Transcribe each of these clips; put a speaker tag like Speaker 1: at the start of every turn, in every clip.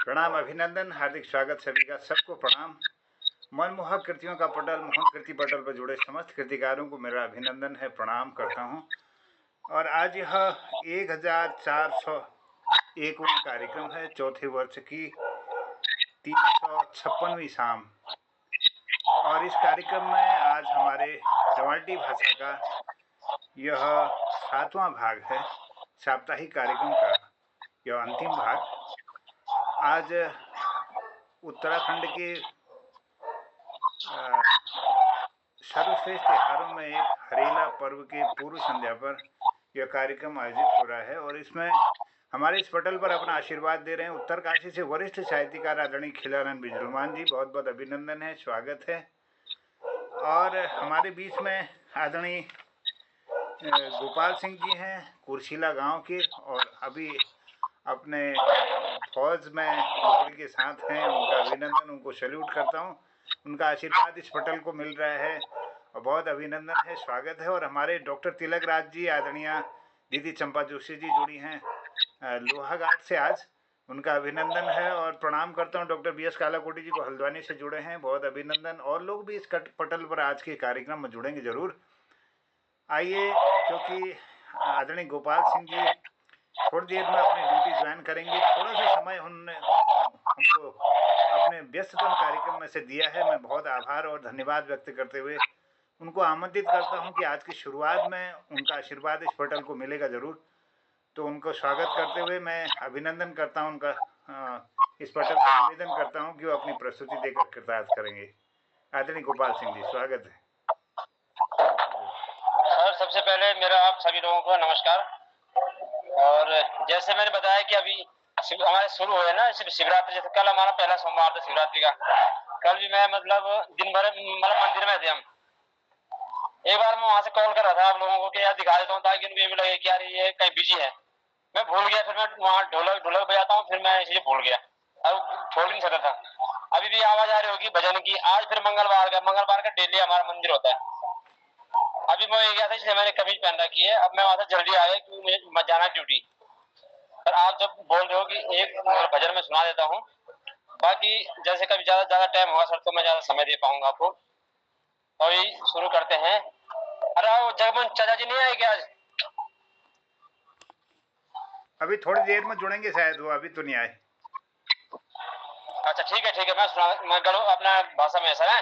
Speaker 1: प्रणाम, अभिनंदन, हार्दिक स्वागत सभी का। सबको प्रणाम। मनमोहक कृतियों का पटल, मोहन कृति पटल पर जुड़े समस्त कृतिकारों को मेरा अभिनंदन है, प्रणाम करता हूं। और आज यह 1401वां कार्यक्रम है, चौथे वर्ष की 356वीं शाम। और इस कार्यक्रम में आज हमारे रवाल्टी भाषा का यह 7वां भाग है, साप्ताहिक कार्यक्रम का यह अंतिम भाग। आज उत्तराखंड के सर्वश्रेष्ठ त्योहारों में एक हरेला पर्व के पूर्व संध्या पर यह कार्यक्रम आयोजित हो रहा है। और इसमें हमारे इस पटल पर अपना आशीर्वाद दे रहे हैं उत्तरकाशी से वरिष्ठ साहित्यकार आदरणीय खिलानंद बिजलमान जी। बहुत बहुत अभिनंदन है, स्वागत है। और हमारे बीच में आदरणीय गोपाल सिंह जी हैं, कुर्सीला गांव के, और अभी अपने फौज में टुकड़ी के साथ हैं। उनका अभिनंदन, उनको सैल्यूट करता हूं। उनका आशीर्वाद इस पटल को मिल रहा है और बहुत अभिनंदन है, स्वागत है। और हमारे डॉक्टर तिलक राज जी, आदरणीय दीदी चंपा जोशी जी जुड़ी हैं लोहाघाट से आज, उनका अभिनंदन है और प्रणाम करता हूं। डॉक्टर BS कालाकोटी जी को हल्द्वानी से जुड़े हैं, बहुत अभिनंदन। और लोग भी इस पटल पर आज के कार्यक्रम में जुड़ेंगे जरूर। आइए, क्योंकि आदरणीय गोपाल सिंह जी थोड़ी देर में अपनी ड्यूटी ज्वाइन करेंगे, थोड़ा सा समय उन्होंने हमको अपने व्यस्ततम कार्यक्रम में से दिया है। मैं बहुत आभार और धन्यवाद व्यक्त करते हुए उनको आमंत्रित करता हूं कि आज की शुरुआत में उनका आशीर्वाद इस पटल को मिलेगा जरूर। तो उनको स्वागत करते हुए मैं अभिनंदन करता हूं उनका, इस पटल पर निवेदन करता हूं कि वो अपनी प्रस्तुति देकर कृतार्थ करेंगे। आदरणीय गोपाल सिंह जी, स्वागत है।
Speaker 2: सर, सबसे पहले मेरा आप सभी लोगों को नमस्कार। और जैसे मैंने बताया कि अभी हमारे शुरू हुए ना शिवरात्रि, जैसे कल हमारा पहला सोमवार था शिवरात्रि का। कल भी मैं दिन भर मंदिर में थे हम। एक बार मैं वहां से कॉल कर रहा था आप लोगों को कि यार दिखा देता हूँ, ताकि उनको ये भी लगे कि यार ये कहीं बिजी है। मैं भूल गया, फिर मैं वहाँ ढोलक बजाता हूँ, फिर मैं इसलिए भूल गया, अब छोड़ नहीं सकता था। अभी भी आवाज आ रही होगी भजन की। आज फिर मंगलवार का डेली हमारा मंदिर होता है। अभी मैं गया था, इसलिए मैंने कमीज पहन रखी है। अब मैं वहां से जल्दी आ गया क्योंकि मुझे जाना ड्यूटी। पर आप जब बोल रहे हो कि एक भजन में सुना देता हूँ, बाकी जैसे कभी ज्यादा टाइम होगा सर तो मैं ज्यादा समय दे पाऊंगा आपको। अभी शुरू करते हैं। अरे वो जगमन चाचा जी नहीं आए क्या आज?
Speaker 1: अभी थोड़ी देर में जुड़ेंगे शायद, वो अभी तो नहीं आए।
Speaker 2: अच्छा ठीक है, मैं करूँ अपना भाषा में, ऐसा है।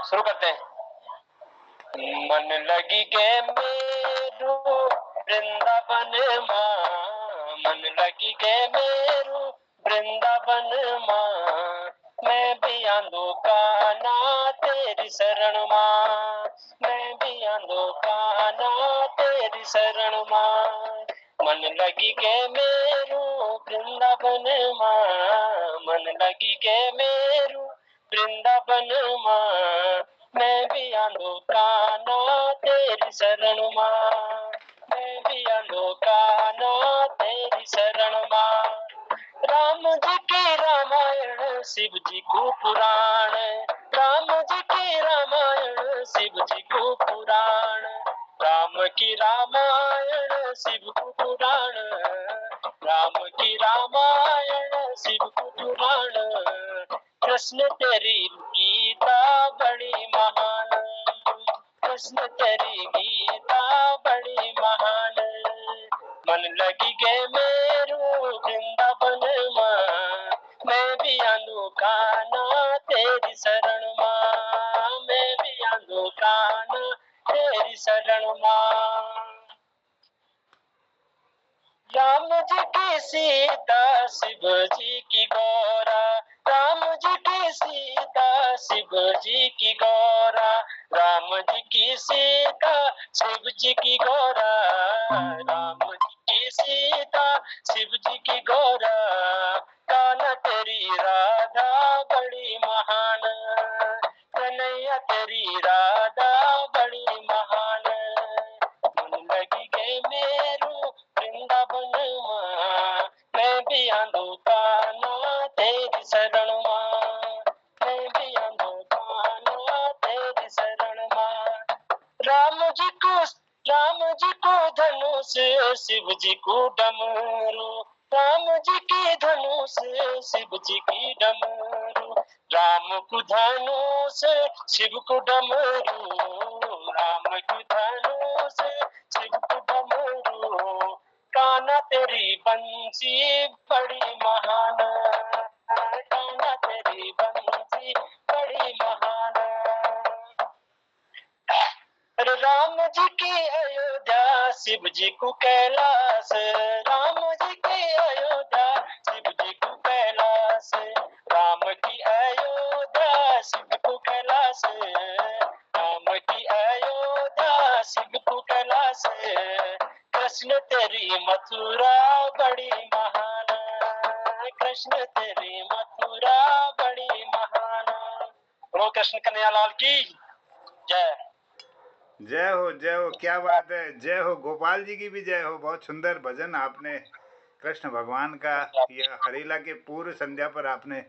Speaker 2: शुरू करते हैं। मन लगी के मेरो वृंदावन माँ, मन लगी के मेरो वृंदावन माँ, मैं भी आंदो काना तेरी शरण माँ, मैं भी आंदो काना तेरी शरण माँ। मन लगी के मेरो वृंदावन माँ, मन लगी के मेरो वृंदावन माँ, मैं भी आंदो काना तेरी शरण माँ, मैं भी आंदो काना तेरी शरण माँ। राम जी की रामायण शिव जी को पुराण, राम जी की रामायण शिव जी को पुराण, राम की रामायण शिव को पुराण, राम की रामायण शिव को पुराण। कृष्ण तेरी गीता बड़ी महान, कृष्ण तेरी गीता बड़ी महान। मन लगी के मेरो वृंदावन माँ, मैं भी आंदो काना तेरी शरण माँ, मैं भी आंदो काना तेरी शरण माँ। राम जी की सीता शिव जी की गौरा, राम जी की सीता शिव जी की गौरा, राम जी की सीता शिव जी की गौरा, राम जी की सीता शिव जी की गौरा। कान्हा तेरी राधा बड़ी महान, कन्हैया तेरी राधा बड़ी महान। मन लगी के मेरो वृंदावन माँ, मैं भी आंदो काना तेरी शरण माँ, मैं भी आंदो काना तेरी शरण माँ। राम जी को धनुष शिव जी को डमरू, राम जी की धनुष शिव जी की डमरू, राम को धनुष शिव को डमरू, राम की धनुष शिव को डमरू, कान्हा तेरी बंसी बड़ी महान, कान्हा तेरी बंसी बड़ी महान। अरे राम जी की अयोध्या शिव जी को कैलाश, राम जी की अयोध्या शिव जी को कैलाश, राम की अयोध्या शिव को कैलाश, राम की अयोध्या शिव को कैलाश, कृष्ण तेरी मथुरा बड़ी महान, कृष्ण तेरी मथुरा बड़ी महान। बोलो कृष्ण कन्हैया लाल की जय।
Speaker 1: जय हो, जय हो, क्या बात है, जय हो, गोपाल जी की भी जय हो। बहुत सुंदर भजन आपने कृष्ण भगवान का यह हरेला के पूर्व संध्या पर आपने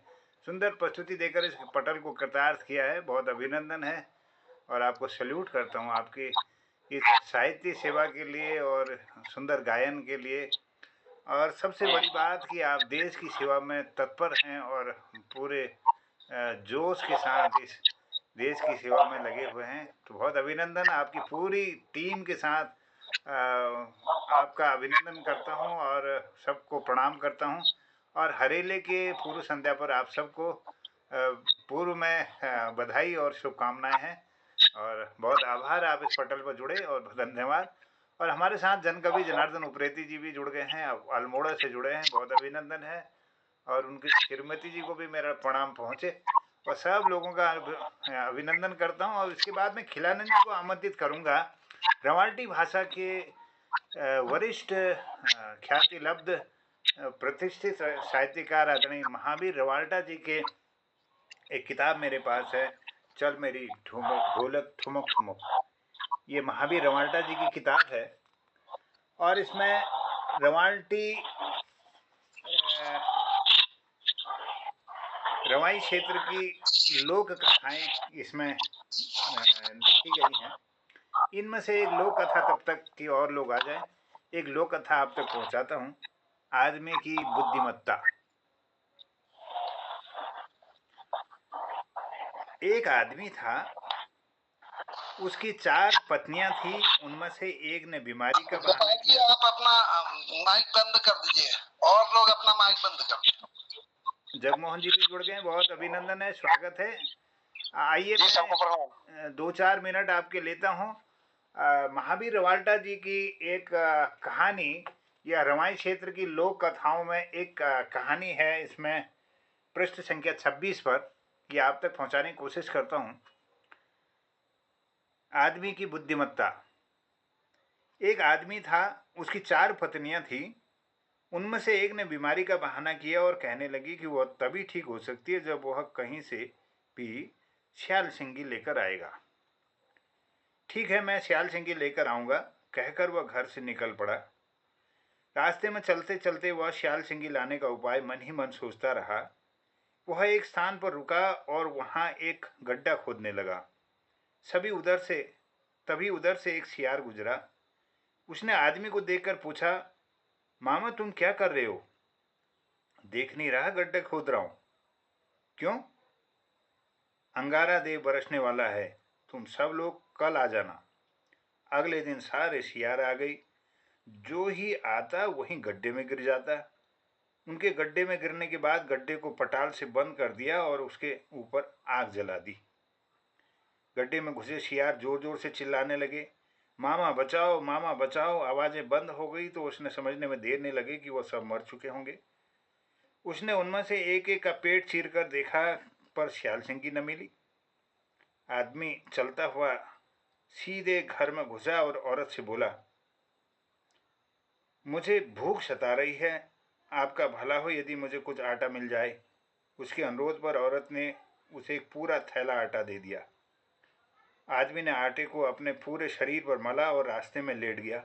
Speaker 1: सुंदर प्रस्तुति देकर इस पटल को कृतार्थ किया है। बहुत अभिनंदन है और आपको सैल्यूट करता हूँ आपकी इस साहित्य सेवा के लिए और सुंदर गायन के लिए। और सबसे बड़ी बात कि आप देश की सेवा में तत्पर हैं और पूरे जोश के साथ इस देश की सेवा में लगे हुए हैं। तो बहुत अभिनंदन, आपकी पूरी टीम के साथ आपका अभिनंदन करता हूं और सबको प्रणाम करता हूं। और हरेले के पूर्व संध्या पर आप सबको पूर्व में बधाई और शुभकामनाएं हैं और बहुत आभार आप इस पटल पर जुड़े और धन्यवाद। और हमारे साथ जनकवि जनार्दन उप्रेती जी भी जुड़ गए हैं, अल्मोड़ा से जुड़े हैं, बहुत अभिनंदन है। और उनकी श्रीमती जी को भी मेरा प्रणाम पहुँचे और सब लोगों का अभिनंदन करता हूँ। और इसके बाद में खिलानंद जी को आमंत्रित करूँगा। रवाल्टी भाषा के वरिष्ठ ख्याति लब्ध प्रतिष्ठित साहित्यकार आदरणीय महावीर रवाल्टा जी के एक किताब मेरे पास है, चल मेरी ढोलक ठुमक ठुमक। ये महावीर रवाल्टा जी की किताब है और इसमें रवाल्टी रवाई क्षेत्र की लोक कथाएं इसमें लिखी गई हैं। इनमें से एक लोक कथा, तब तक कि और लोग आ जाएं, एक लोक कथा आप तक पहुंचाता हूं। आदमी की बुद्धिमत्ता। एक आदमी था, उसकी 4 पत्नियां थी, उनमें से एक ने बीमारी का बहाना किया।
Speaker 3: आप अपना माइक बंद कर दीजिए और लोग अपना माइक बंद कर दीजिए।
Speaker 1: जगमोहन जी भी जुड़ गए, बहुत अभिनंदन है, स्वागत है। आइए मैं 2-4 मिनट आपके लेता हूँ। महावीर रवाल्टा जी की एक कहानी या रवाई क्षेत्र की लोक कथाओं में एक कहानी है, इसमें पृष्ठ संख्या 26 पर ये आप तक पहुंचाने की कोशिश करता हूं। आदमी की बुद्धिमत्ता। एक आदमी था, उसकी 4 पत्नियां थी, उनमें से एक ने बीमारी का बहाना किया और कहने लगी कि वह तभी ठीक हो सकती है जब वह कहीं से भी श्याल सिंगी लेकर आएगा। ठीक है, मैं श्याल सिंगी लेकर आऊँगा, कहकर वह घर से निकल पड़ा। रास्ते में चलते चलते वह श्याल सिंगी लाने का उपाय मन ही मन सोचता रहा। वह एक स्थान पर रुका और वहाँ एक गड्ढा खोदने लगा। तभी उधर से एक सियार गुजरा। उसने आदमी को देखकर पूछा, मामा तुम क्या कर रहे हो? देख नहीं रहा गड्ढे खोद रहा हूं। क्यों? अंगारा देव बरसने वाला है, तुम सब लोग कल आ जाना। अगले दिन सारे सियार आ गई। जो ही आता वहीं गड्ढे में गिर जाता। उनके गड्ढे में गिरने के बाद गड्ढे को पटाल से बंद कर दिया और उसके ऊपर आग जला दी। गड्ढे में घुसे सियार जोर जोर से चिल्लाने लगे, मामा बचाओ, मामा बचाओ। आवाज़ें बंद हो गई तो उसने समझने में देर नहीं लगी कि वह सब मर चुके होंगे। उसने उनमें से एक एक का पेट चीर कर देखा, पर श्याल सिंगी न मिली। आदमी चलता हुआ सीधे घर में घुसा और औरत से बोला, मुझे भूख सता रही है, आपका भला हो यदि मुझे कुछ आटा मिल जाए। उसके अनुरोध पर औरत ने उसे एक पूरा थैला आटा दे दिया। आदमी ने आटे को अपने पूरे शरीर पर मला और रास्ते में लेट गया।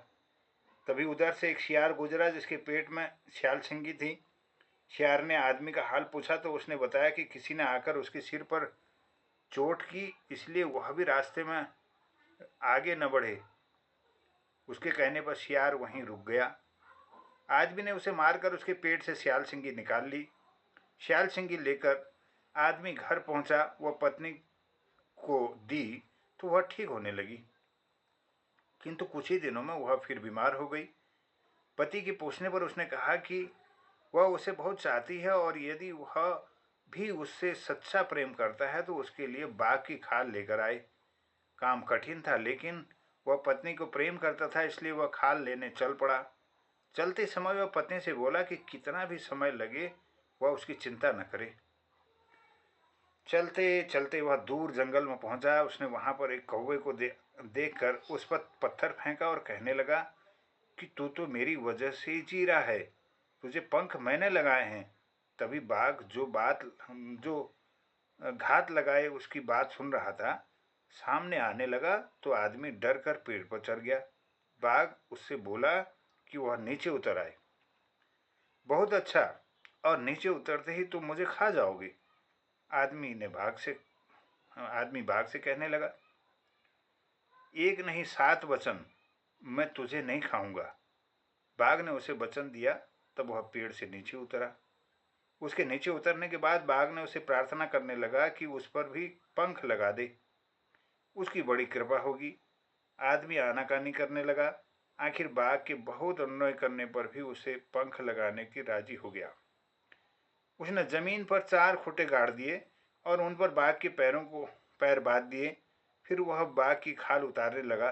Speaker 1: तभी उधर से एक सियार गुजरा जिसके पेट में श्याल सिंगी थी। सियार ने आदमी का हाल पूछा तो उसने बताया कि किसी ने आकर उसके सिर पर चोट की, इसलिए वह भी रास्ते में आगे न बढ़े। उसके कहने पर सियार वहीं रुक गया। आदमी ने उसे मारकर उसके पेट से सियाल सिंगी निकाल ली। सियाल सिंगी लेकर आदमी घर पहुंचा, वह पत्नी को दी तो वह ठीक होने लगी, किंतु कुछ ही दिनों में वह फिर बीमार हो गई। पति के पूछने पर उसने कहा कि वह उसे बहुत चाहती है और यदि वह भी उससे सच्चा प्रेम करता है तो उसके लिए बाघ की खाल लेकर आए। काम कठिन था, लेकिन वह पत्नी को प्रेम करता था, इसलिए वह खाल लेने चल पड़ा। चलते समय वह पत्नी से बोला कि कितना भी समय लगे वह उसकी चिंता न करे। चलते चलते वह दूर जंगल में पहुंचा। उसने वहां पर एक कौवे को देखकर उस पर पत्थर फेंका और कहने लगा कि तू तो मेरी वजह से ही जी रहा है, तुझे पंख मैंने लगाए हैं। तभी बाघ जो घात लगाए उसकी बात सुन रहा था, सामने आने लगा तो आदमी डर कर पेड़ पर चढ़ गया। बाघ उससे बोला कि वह नीचे उतर आए। बहुत अच्छा, और नीचे उतरते ही तुम मुझे खा जाओगे। आदमी बाघ से कहने लगा, एक नहीं 7 वचन, मैं तुझे नहीं खाऊंगा। बाघ ने उसे वचन दिया, तब वह पेड़ से नीचे उतरा। उसके नीचे उतरने के बाद बाघ ने उसे प्रार्थना करने लगा कि उस पर भी पंख लगा दे, उसकी बड़ी कृपा होगी। आदमी आनाकानी करने लगा। आखिर बाघ के बहुत अनुनय करने पर भी उसे पंख लगाने की राजी हो गया। उसने जमीन पर 4 खूंटे गाड़ दिए और उन पर बाघ के पैर बांध दिए। फिर वह बाघ की खाल उतारने लगा।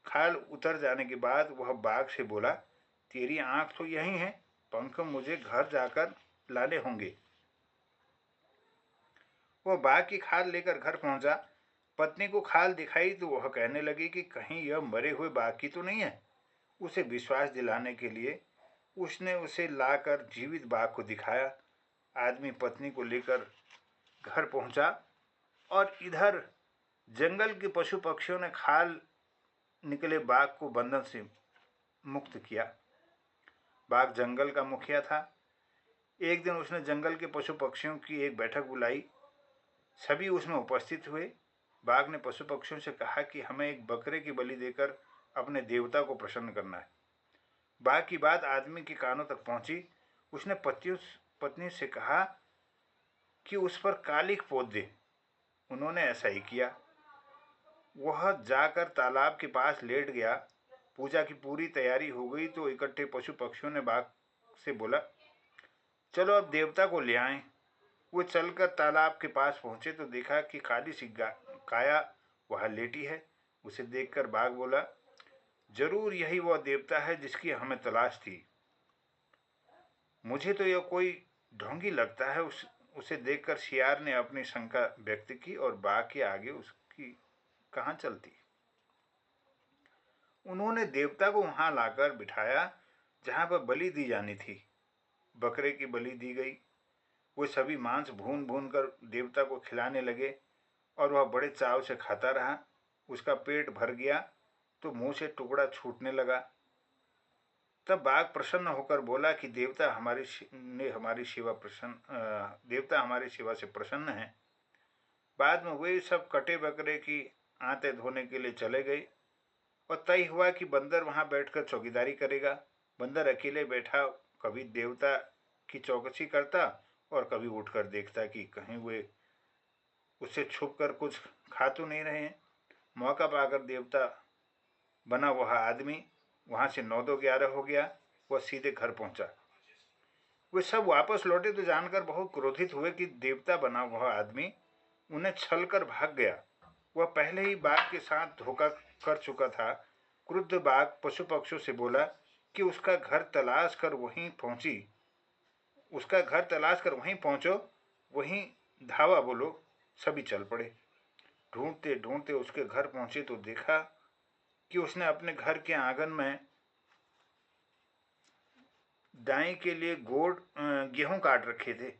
Speaker 1: खाल उतर जाने के बाद वह बाघ से बोला, तेरी आंख तो यहीं है, पंख मुझे घर जाकर लाने होंगे। वह बाघ की खाल लेकर घर पहुंचा। पत्नी को खाल दिखाई तो वह कहने लगी कि कहीं यह मरे हुए बाघ की तो नहीं है। उसे विश्वास दिलाने के लिए उसने उसे लाकर जीवित बाघ को दिखाया। आदमी पत्नी को लेकर घर पहुंचा और इधर जंगल के पशु पक्षियों ने खाल निकले बाघ को बंधन से मुक्त किया। बाघ जंगल का मुखिया था। एक दिन उसने जंगल के पशु पक्षियों की एक बैठक बुलाई। सभी उसमें उपस्थित हुए। बाघ ने पशु पक्षियों से कहा कि हमें एक बकरे की बलि देकर अपने देवता को प्रसन्न करना है। बाघ की बात आदमी के कानों तक पहुंची। उसने पत्नी से कहा कि उस पर कालिख पोत दे। उन्होंने ऐसा ही किया। वह जाकर तालाब के पास लेट गया। पूजा की पूरी तैयारी हो गई तो इकट्ठे पशु पक्षियों ने बाघ से बोला, चलो अब देवता को ले आएं। वो चलकर तालाब के पास पहुंचे तो देखा कि काली सी काया वहां लेटी है। उसे देखकर बाघ बोला, जरूर यही वह देवता है जिसकी हमें तलाश थी। मुझे तो यह कोई ढोंगी लगता है। उसे देखकर शियार ने अपनी शंका व्यक्त की और बाघ के आगे उसकी कहां चलती। उन्होंने देवता को वहां लाकर बिठाया जहां पर बलि दी जानी थी। बकरे की बलि दी गई। वो सभी मांस भून भून कर देवता को खिलाने लगे और वह बड़े चाव से खाता रहा। उसका पेट भर गया तो मुंह से टुकड़ा छूटने लगा। तब बाघ प्रसन्न होकर बोला कि देवता हमारी सेवा से प्रसन्न है। बाद में वे सब कटे बकरे की आंतें धोने के लिए चले गए और तय हुआ कि बंदर वहां बैठकर चौकीदारी करेगा। बंदर अकेले बैठा कभी देवता की चौकसी करता और कभी उठकर देखता कि कहीं वे उससे छुप कर कुछ खा तो नहीं रहे हैं। मौका पाकर देवता बना वह आदमी वहां से 9-11 हो गया। वह सीधे घर पहुंचा। वे सब वापस लौटे तो जानकर बहुत क्रोधित हुए कि देवता बना वह आदमी उन्हें छल कर भाग गया। वह पहले ही बाघ के साथ धोखा कर चुका था। क्रुद्ध बाघ पशु पक्षियों से बोला कि उसका घर तलाश कर वहीं पहुंचो, वहीं धावा बोलो। सभी चल पड़े। ढूंढते ढूंढते उसके घर पहुंचे तो देखा कि उसने अपने घर के आंगन में दाई के लिए गेहूं काट रखे थे।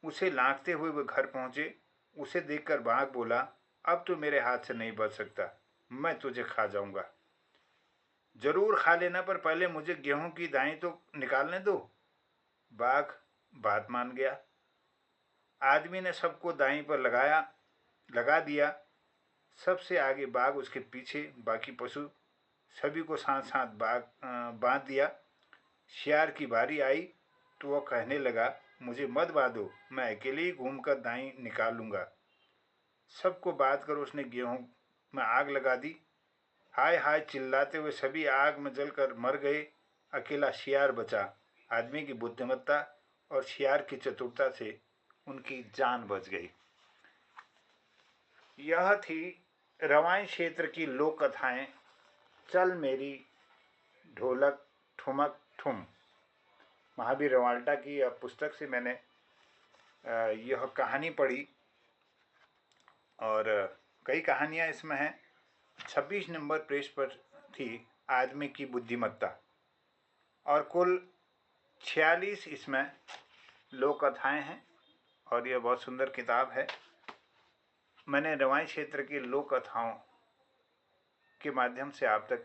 Speaker 1: उसे लांघते हुए वे घर पहुंचे। उसे देखकर बाघ बोला, अब तो मेरे हाथ से नहीं बच सकता, मैं तुझे खा जाऊंगा। जरूर खा लेना, पर पहले मुझे गेहूं की दाई तो निकालने दो। बाघ बात मान गया। आदमी ने सबको दाई पर लगा दिया। सबसे आगे बाघ, उसके पीछे बाकी पशु सभी को साथ साथ बांध दिया। शियार की बारी आई तो वह कहने लगा, मुझे मत बांधो, मैं अकेले ही घूमकर दाई निकाल लूँगा। सबको बांध कर उसने गेहूं में आग लगा दी। हाय हाय चिल्लाते हुए सभी आग में जलकर मर गए। अकेला शियार बचा। आदमी की बुद्धिमत्ता और शियार की चतुरता से उनकी जान बच गई। यह थी रवाइन क्षेत्र की लोक कथाएं चल मेरी ढोलक ठुमक ठुम। महावीर रवाल्टा की पुस्तक से मैंने यह कहानी पढ़ी और कई कहानियाँ इसमें हैं। 26 नंबर पेज पर थी आदमी की बुद्धिमत्ता और कुल 46 इसमें लोक कथाएँ हैं और यह बहुत सुंदर किताब है। मैंने रवाइन क्षेत्र की लोक कथाओं के माध्यम से आप तक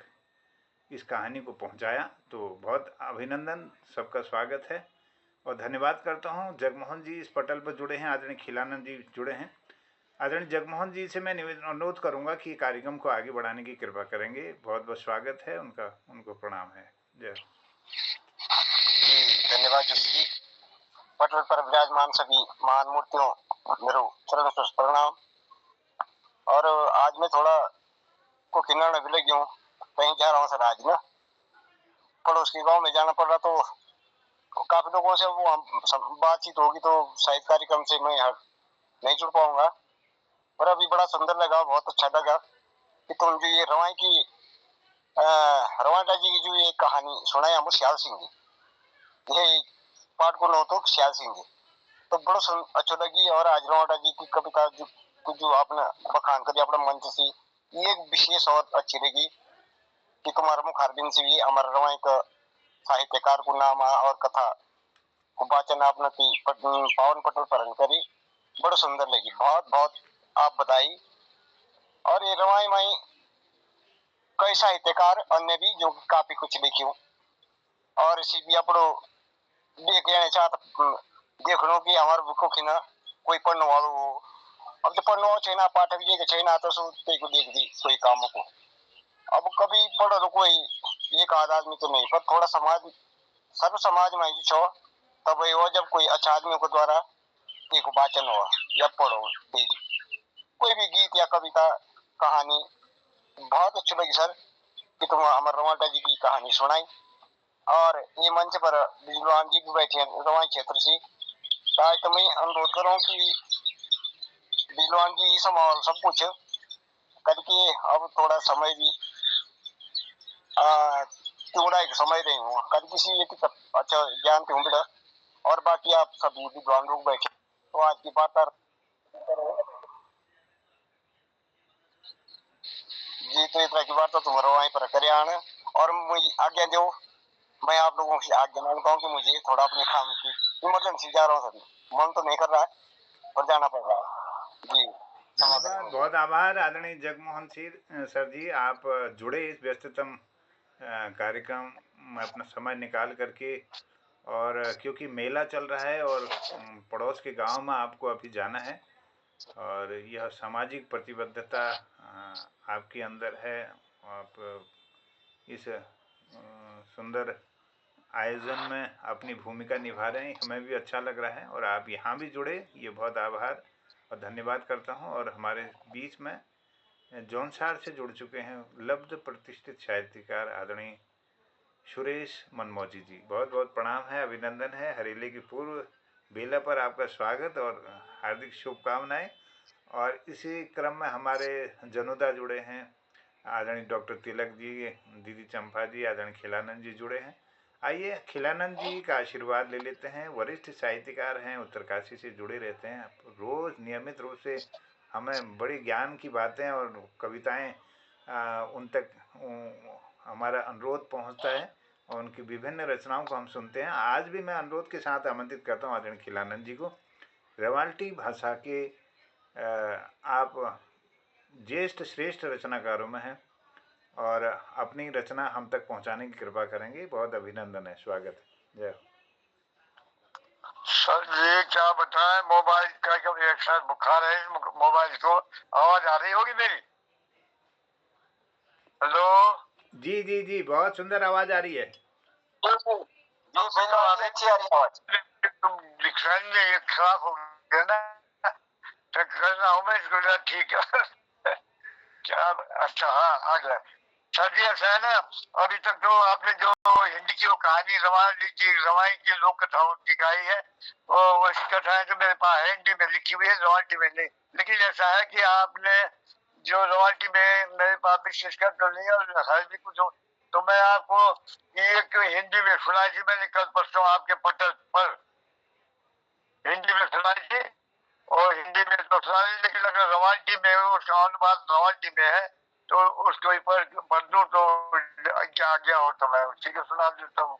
Speaker 1: इस कहानी को पहुंचाया, तो बहुत अभिनंदन, सबका स्वागत है और धन्यवाद करता हूं। जगमोहन जी इस पटल पर जुड़े हैं, आदरणीय खिलानंद जी जुड़े हैं। आदरणीय जगमोहन जी से मैं अनुरोध करूंगा कि कार्यक्रम को आगे बढ़ाने की कृपा करेंगे। बहुत बहुत स्वागत है उनका, उनको प्रणाम है। जय।
Speaker 4: धन्यवाद जोशी जी। पटल पर विराजमान सभी महान मूर्तियों मेरे चरण स्पर्श प्रणाम। और आज मैं थोड़ा को किनारे भी लगी हूँ, कहीं जा रहा हूँ सर। आज ना पड़ोस के गांव में जाना पड़ रहा, तो काफी लोगों से वो बातचीत होगी, तो शायद कार्यक्रम से मैं नहीं जुड़ पाऊंगा। पर अभी बड़ा सुंदर लगा, बहुत अच्छा लगा कि तुम जो ये रवाई की रवांटा जी की जो ये कहानी सुनाई हमको श्याल सिंह जी, ये पाठ को लो तो श्याल सिंह जी, तो बड़ा अच्छा लगी। और आज रवांटा जी की कविता जो आपने बखान करी अपने मंच से, ये एक विशेष और अच्छी लगी कि तुम्हारा मुखारबिन से भी हमारा रवाई का साहित्यकार को नाम और कथा को वाचन आपने पावन पटल पर करी, बड़ा सुंदर लगी। बहुत बहुत आप बताई। और ये रवाई माई कई साहित्यकार अन्य भी जो काफी कुछ लिखी और इसी भी अपनो देख लेना चाहता देखो कि हमारे बुको की ना कोई पढ़ने वालों हो। अब तो पढ़ने वालों चाहिए ना, पाठक जी के चाहिए ना, तो सोचते को देख दी कोई काम को। अब कभी पढ़ो तो कोई एक आध आदमी तो नहीं, पर थोड़ा समाज सर्व समाज में जो छो तब वो जब कोई अच्छा आदमी को द्वारा एक वाचन हुआ या पढ़ो कोई भी गीत या कविता कहानी, बहुत अच्छी लगी सर कि तुम अमर रवांटा जी की कहानी सुनाई। और ये मंच पर बिजलवान जी भी बैठे हैं रवाई क्षेत्र से, आज तो मैं अनुरोध करूँ कि बिजलवान जी संभाल सब कुछ करके। अब थोड़ा समय भी थोड़ा एक समय नहीं हुआ कभी किसी एक अच्छा ज्ञान पे बेटा। और बाकी आप सभी विद्वान लोग बैठे, तो आज की बात जी तो इतना की बात तो तुम्हारा वहीं पर करे आना। और मुझे आज्ञा दो, मैं आप लोगों से आज्ञा मांगता हूँ कि मुझे थोड़ा अपने काम की इमरजेंसी जा रहा हूँ सर, मन तो नहीं कर रहा है पर जाना पड़ रहा है जी।
Speaker 1: धन्यवाद, बहुत आभार आदरणीय जगमोहन सर जी, आप जुड़े इस व्यस्ततम कार्यक्रम में अपना समय निकाल करके। और क्योंकि मेला चल रहा है और पड़ोस के गांव में आपको अभी जाना है और यह सामाजिक प्रतिबद्धता आपके अंदर है। आप इस सुंदर आयोजन में अपनी भूमिका निभा रहे हैं, हमें भी अच्छा लग रहा है। और आप यहाँ भी जुड़े, ये बहुत आभार और धन्यवाद करता हूँ। और हमारे बीच में जौनसार से जुड़ चुके हैं लब्ध प्रतिष्ठित साहित्यकार आदरणीय सुरेश मनमौजी जी, बहुत बहुत प्रणाम है, अभिनंदन है। हरेले की पूर्व बेला पर आपका स्वागत और हार्दिक शुभकामनाएं। और इसी क्रम में हमारे जनुदा जुड़े हैं, आदरणीय डॉक्टर तिलक जी, दीदी चंपा जी, आदरणीय खिलानंद जी जुड़े हैं। आइए खिलानंद जी का आशीर्वाद ले लेते हैं। वरिष्ठ साहित्यकार हैं, उत्तरकाशी से जुड़े रहते हैं, रोज़ नियमित रूप से हमें बड़ी ज्ञान की बातें और कविताएं उन तक हमारा अनुरोध पहुंचता है और उनकी विभिन्न रचनाओं को हम सुनते हैं। आज भी मैं अनुरोध के साथ आमंत्रित करता हूं आदरणीय खिलानंद जी को। रवाल्टी भाषा के आप ज्येष्ठ श्रेष्ठ रचनाकारों में हैं और अपनी रचना हम तक पहुंचाने की कृपा करेंगे। बहुत अभिनंदन है, स्वागत है। जय
Speaker 4: सर जी क्या बताएं, मोबाइल का एक साथ बुखार है, मोबाइल को आवाज आ रही होगी मेरी। हेलो
Speaker 1: जी जी जी, बहुत सुंदर आवाज आ रही है।
Speaker 4: जी बिल्कुल अच्छी आ रही है आवाज।
Speaker 3: तुम दिखाई में ये खराब हो गया ना, तो करना हूँ मैं इसको, ठीक है। क्या? अच्छा हाँ आ गया। सर जी ऐसा है ना, अभी तक तो आपने जो हिंदी की वो कहानी रवाई की लोक कथाओं की गाई है, वो वैसी कथाएं तो मेरे पास है, हिंदी में लिखी हुई है, रवायती में नहीं। लेकिन ऐसा है कि आपने जो रवायती में मेरे पास विशेष कर तो नहीं है और हर भी कुछ हो, तो मैं आपको एक हिंदी में सुनाई थी, मैंने कल परसों आपके पटल पर हिंदी में सुनाई थी, और हिंदी में तो सुनाई, लेकिन अगर रवायती में उसका अनुवाद रवायती में है तो उसके ऊपर पढ़ दूं तो क्या आज्ञा हो तो मैं उसी को सुना देता हूँ।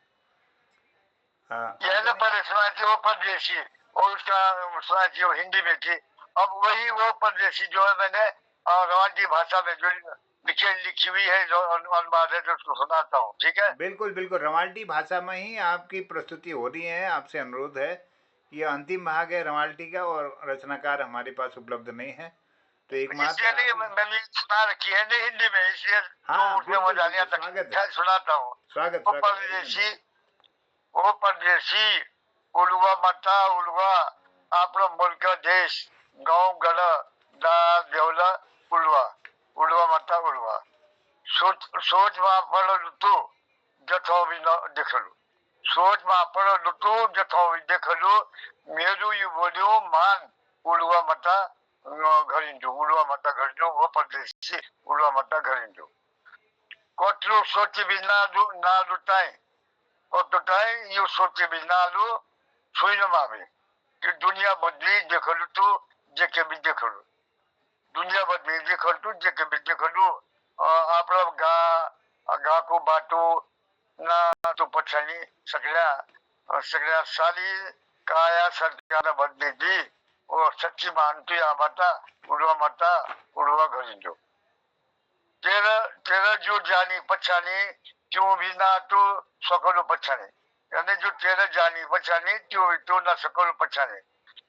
Speaker 1: हाँ,
Speaker 3: यह ना पहले सुनाई थी वो परदेशी, और उसका सुनाई थी वो हिंदी में थी। अब वही वो परदेशी जो है मैंने रवायती भाषा में जो लिखी हुई है, जो अनुवाद है, तो उसको सुनाता हूँ, ठीक है।
Speaker 1: बिल्कुल बिल्कुल, रवाल्टी भाषा में ही आपकी प्रस्तुति हो रही है। आपसे अनुरोध है, ये अंतिम भाग है रवाल्टी का और रचनाकार हमारे पास उपलब्ध नहीं है, तो एकमात्र
Speaker 3: इसलिए नहीं,
Speaker 1: आप ही।
Speaker 3: मैंने सुना रखी है नहीं हिंदी में, इसलिए तो
Speaker 1: हाँ
Speaker 3: उसमें
Speaker 1: बिल्कुल
Speaker 3: मजा नहीं
Speaker 1: बिल्कुल,
Speaker 3: आता।
Speaker 1: स्वागत है।
Speaker 3: खैर सुनाता हूँ।
Speaker 1: स्वागत
Speaker 3: वो
Speaker 1: स्वागत,
Speaker 3: परदेशी,
Speaker 1: अभिनंदन।
Speaker 3: ओ परदेशी, उड़वा मता उड़वा, આપણો મુલ્ક દેશ, ગાँव ગઢ, દાળ દેવલા, ઉડવા, ઉડવા મતા ઉડવા, સોચમાં પડેલું તું, જથો વિના દેખેલું, સોચમાં પડેલું તું, જથો દેખેલું, મેરું યુ બોલ્યું માન, ઉડવા મતા ઘરિંજુ, ઉડવા મતા ઘરિંજુ, ઓ પરદેશી, ઉડવા મતા ઘરિંજુ. કોટલું સોચી બી ના લૂંટાય, કોટુટાય યુ સોચી બી ના લૂ, સુઈ ન માવે. कि दुनिया बदली देखलू तो जेके भी देखलू, दुनिया बदली देखलू जेके भी देखलू, आपला गा को बाटो ना तो पछाणी सगळ्या सगळ्या साली काया सरकार बदली दी, और सच्ची मानती आ माता उड़वा घरी जो तेरा तेरा जो जानी पछाणी क्यों भी ना तो सकलो पछाणी, यानी जो तेरा जानी पछानी क्यों तो ना सकलो पछानी,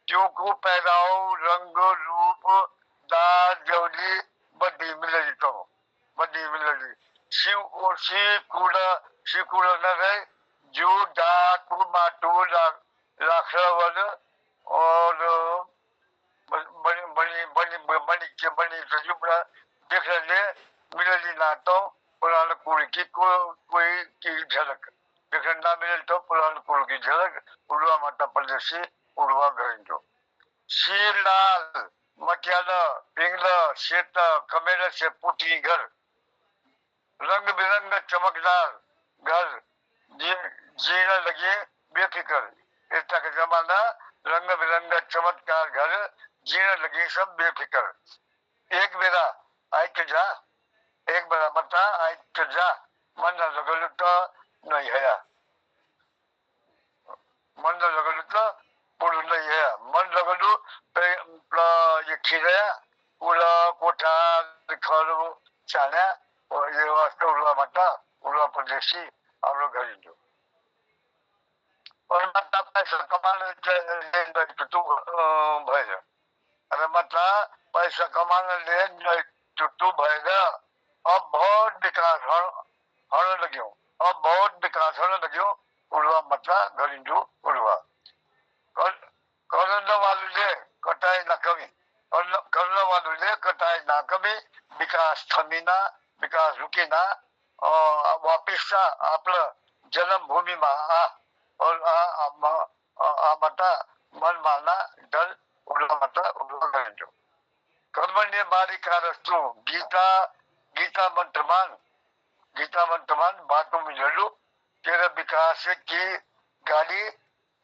Speaker 3: क्यों को पहनाओ रंग रूप दाल जवली बदी मिलली तो बदी मिलली, शिव और शिव कूड़ा न रहे, जो डाकू माटू राखड़वन, और बनी बनी बनी बनी के बनी सजुबड़ा देख ले मिलली ना तो पुराण कुल की कोई की झलक देखने ना मिले, तो पुराण कुल की झलक, उड़वा माता परदेशी उड़वा घरेंजो, शीलाल मटियाला पिंगला शेता कमेला से पुटी घर, रंग बिरंग चमकदार घर, जीना लगे बेफिक्र, इस तक जमाना रंग बिरंग चमत्कार घर, जीना लगी सब बेफिक्र, एक बेरा आई तो जा, एक बेरा बता आई तो जा, मन लगल तो नहीं है, मन लगल तो पुल नहीं है, मन लगलू ये खिलया पुला कोठा खर चाल्या, और ये वास्ते उड़वा मता उड़वा परदेशी हम लोग घर जो, और मता पैसा कमाने तू भय, अरे मता पैसा कमाने ले तू भयगा, अब बहुत विकास होने लग्यो, अब बहुत विकास होने लग्यो, उड़वा मता घरिंजू उड़वा करने वालों ले कटाई ना कमी, करने वालों ले कटाई ना कमी, विकास थमीना विकास रुकी ना, और वापिस आपला जन्मभूमी में आ, और आ मता मन माना डर उड़वा मता उड़वा घरिंजू, कर्मण्य बारी कारस्तु गीता मंत्रमान बातों में लड़ू, तेरा विकास की गाड़ी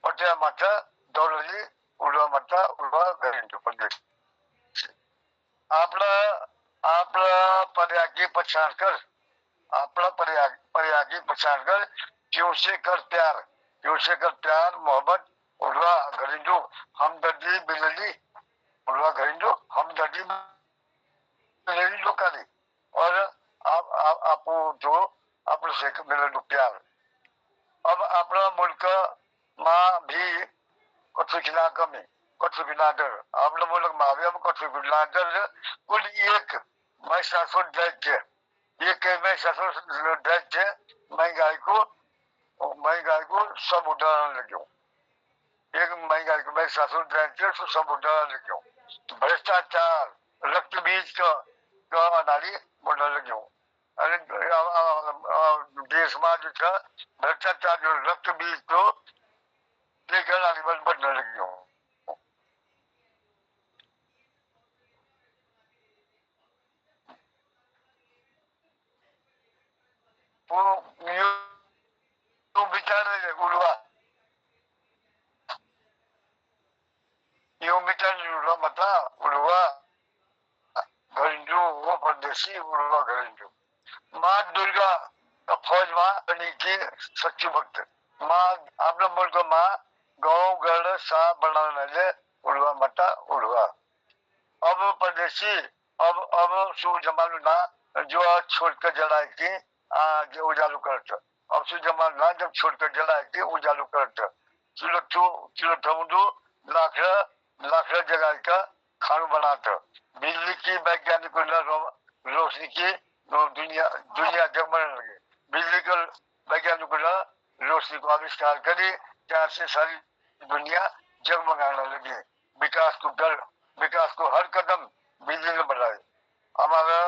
Speaker 3: पटिया माता दौड़ली उड़वा माता उड़वा घरेंजू प्रदेश, आपला आपला पर्यागी पछाण कर, आपला पर्यागी पछाण कर, क्यों से कर प्यार मोहब्बत उड़वा घरेंजू, हमदर्दी बिलली उड़वा घरेंजू, हमदर्दी बिलली लोकाली, और आपो जो आप से मिले प्यार, अब अपना मुल्क माँ भी कछु की ना कमी कछु की ना डर, अपना मुल्क माँ भी अब कछु की ना डर, कुल एक मैं शासन देख के ये कहीं मैं ससुर डेथ थे, महंगाई को सब उठाने लगे हूँ। एक महंगाई को मैं ससुर डेथ थे तो सब उठाने लगे हूँ। भ्रष्टाचार, रक्त बीज का अनाड़ी बढ़ने लगे हूँ। अरे देश में जो था भ्रष्टाचार जो रक्त बीज तो लेकर अनाड़ी बढ़ने लगे हूँ। विचार उड़वा विचार मता उड़वा घरिंजू वो परदेशी उड़वा घरिंजू। माँ दुर्गा का फौज माँ बनी की सच्ची भक्त माँ आपने मुल्क माँ गाँव गढ़ सा बनाने उड़वा मता उड़वा। अब परदेशी अब सु जमानु ना जो छोड़कर जलाई थी आज उजालू करता। अब सु जमानु ना जब छोड़कर जलाई थी उजालू करता। किलो थमुदू लाखड़ा जगाई का खानू बनाता। बिजली की वैज्ञानिक रोशनी की दुनिया जगमगने लगे। बिजली का वैज्ञानिक रोशनी को आविष्कार करी, जहाँ से सारी दुनिया जगमगाने लगी। विकास को हर कदम बिजली ने बढ़ाए। हमारा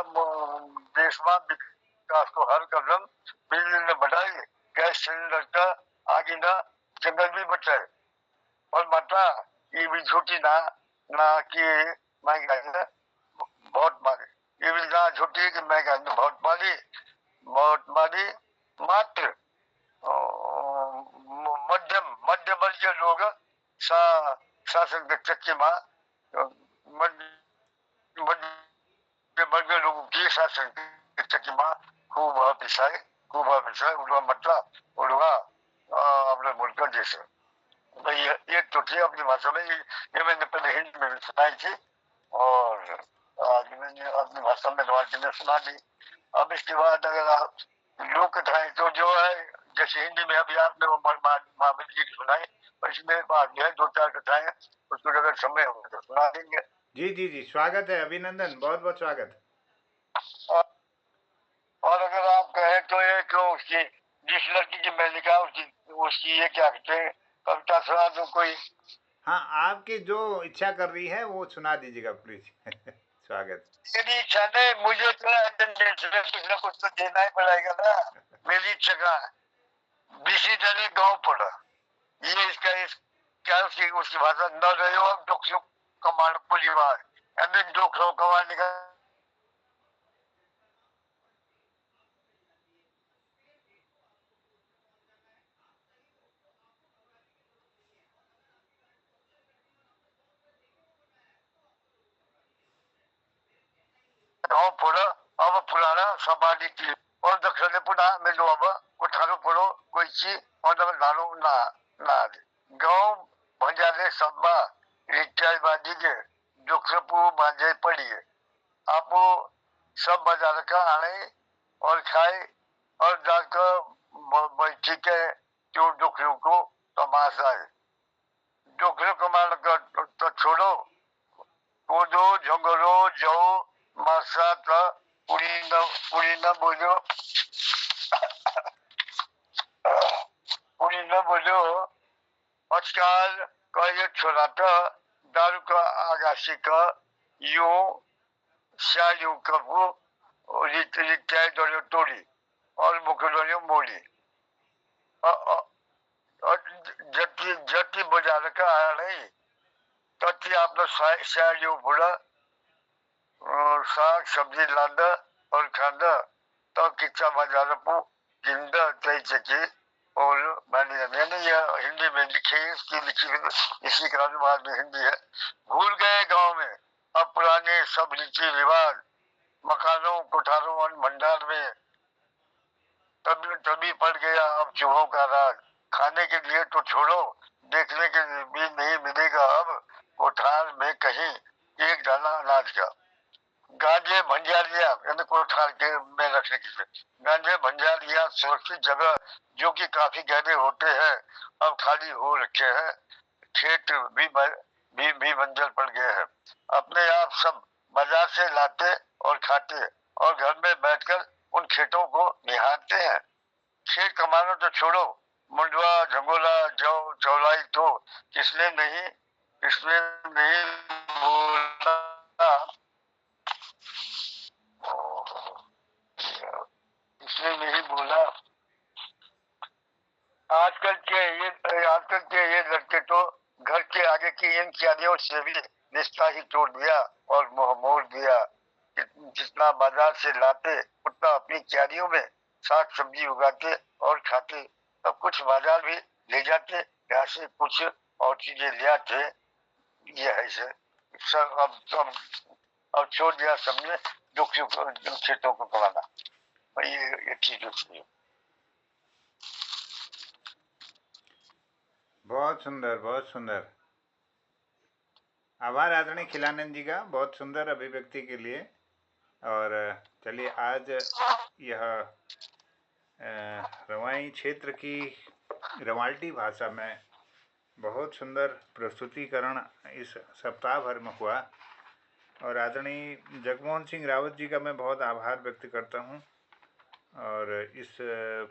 Speaker 3: देश में विकास को हर कदम बिजली ने बढ़ाई। गैस सिलेंडर का आगे ना जंगल भी बचाए। और माता ये भी झूठी ना कि महंगाई ने बहुत मारी। ये भी ना झूठी कि महंगाई ने बहुत मारी। मात्र मध्य वर्गीय लोग शासन के चक्के में मध्य वर्गीय लोगों की शासन के चक्के में खूब पिसाए उड़वा मटला उड़वा अपने मुल्क का देश। ये तो थी अपनी भाषा में। ये मैंने पहले हिंदी में सुनाई थी और आज मैंने अपनी भाषा में ने सुना दी। अब इसके बाद अगर आप लोक कथाएं तो जो है जैसे हिंदी में अभी आपने वो महावीर जी की सुनाई, इसमें जो है 2-4 कथाएं उसको अगर समय हो तो सुना देंगे।
Speaker 1: जी स्वागत है अभिनंदन, बहुत बहुत स्वागत।
Speaker 3: और अगर आप कहें तो एक उसकी जिस लड़की की मैंने कहा उसकी ये क्या कहते हैं कविता सुना दो कोई।
Speaker 1: हाँ, आपकी जो इच्छा कर रही है वो सुना दीजिएगा प्लीज। स्वागत।
Speaker 3: मेरी इच्छा नहीं, मुझे तो अटेंडेंस में कुछ ना कुछ तो देना ही पड़ेगा ना। मेरी इच्छा का बीसी डरे गाँव पड़ा ये क्या उसकी भाषा न रहे हो दुख कमांड परिवार दुख कमांड का गाँव पड़ा। अब पुराना समाधि की और दक्षिण पुना में जो अब उठारो पड़ो कोई चीज और नानो ना गाँव भंजाले सब्बा रिचार्जबाजी के दुखरपू बांधे पड़ी है। आप सब बाजार का आने और खाए और जाकर बैठी के क्यों दुखियों को तमाशा है। दुखियों कमाने का तो छोड़ो कोदो झंगरो जो मासा था पूरी न बोलो आजकल का ये छोरा था दारू का आगासी का यूं शायू कबू रिचाय दोरियो तोड़ी और मुखलोरियो मोड़ी और जति बाजार का आ नहीं तति आपने शायू बुरा साग सब्जी लादा और खादा तो किच्चा बाजार पू जिंदा तय चकी और मैंने यह हिंदी में लिखी इसी के अनुवाद में हिंदी है। भूल गए गांव में अब पुराने सब रीति रिवाज मकानों कोठारों और भंडार में तभी पड़ गया अब चूहों का राज। खाने के लिए तो छोड़ो देखने के लिए भी नहीं मिलेगा अब कोठार में कहीं एक दाना अनाज का। गांजे भंजारिया यानी कोठार के में रखने के लिए गांजे भंजारिया सुरक्षित जगह जो कि काफी गहरे होते हैं अब खाली हो रखे हैं। खेत भी बंजर पड़ गए हैं। अपने आप सब बाजार से लाते और खाते और घर में बैठकर उन खेतों को निहारते हैं। खेत कमाना तो छोड़ो, मुंडवा झंगोला जौ चौलाई तो किसने नहीं बोला, किसने नहीं बोला। आजकल के ये लड़के तो घर के आगे की इन क्यारियों से भी रिश्ता ही तोड़ दिया और मुंह मोड़ दिया। जितना बाजार से लाते उतना अपनी क्यारियों में साग सब्जी उगाते और खाते। अब कुछ बाजार भी ले जाते, यहाँ से कुछ और चीजें ले आते। ये है सब अब छोड़ दिया सबने जो खेतों को कमाना। ये चीज है।
Speaker 1: बहुत सुंदर, बहुत सुंदर। आभार आदरणीय खिलानंद जी का बहुत सुंदर अभिव्यक्ति के लिए। और चलिए आज यह रवाई क्षेत्र की रवाल्टी भाषा में बहुत सुंदर प्रस्तुतिकरण इस सप्ताह भर में हुआ। और आदरणीय जगमोहन सिंह रावत जी का मैं बहुत आभार व्यक्त करता हूँ। और इस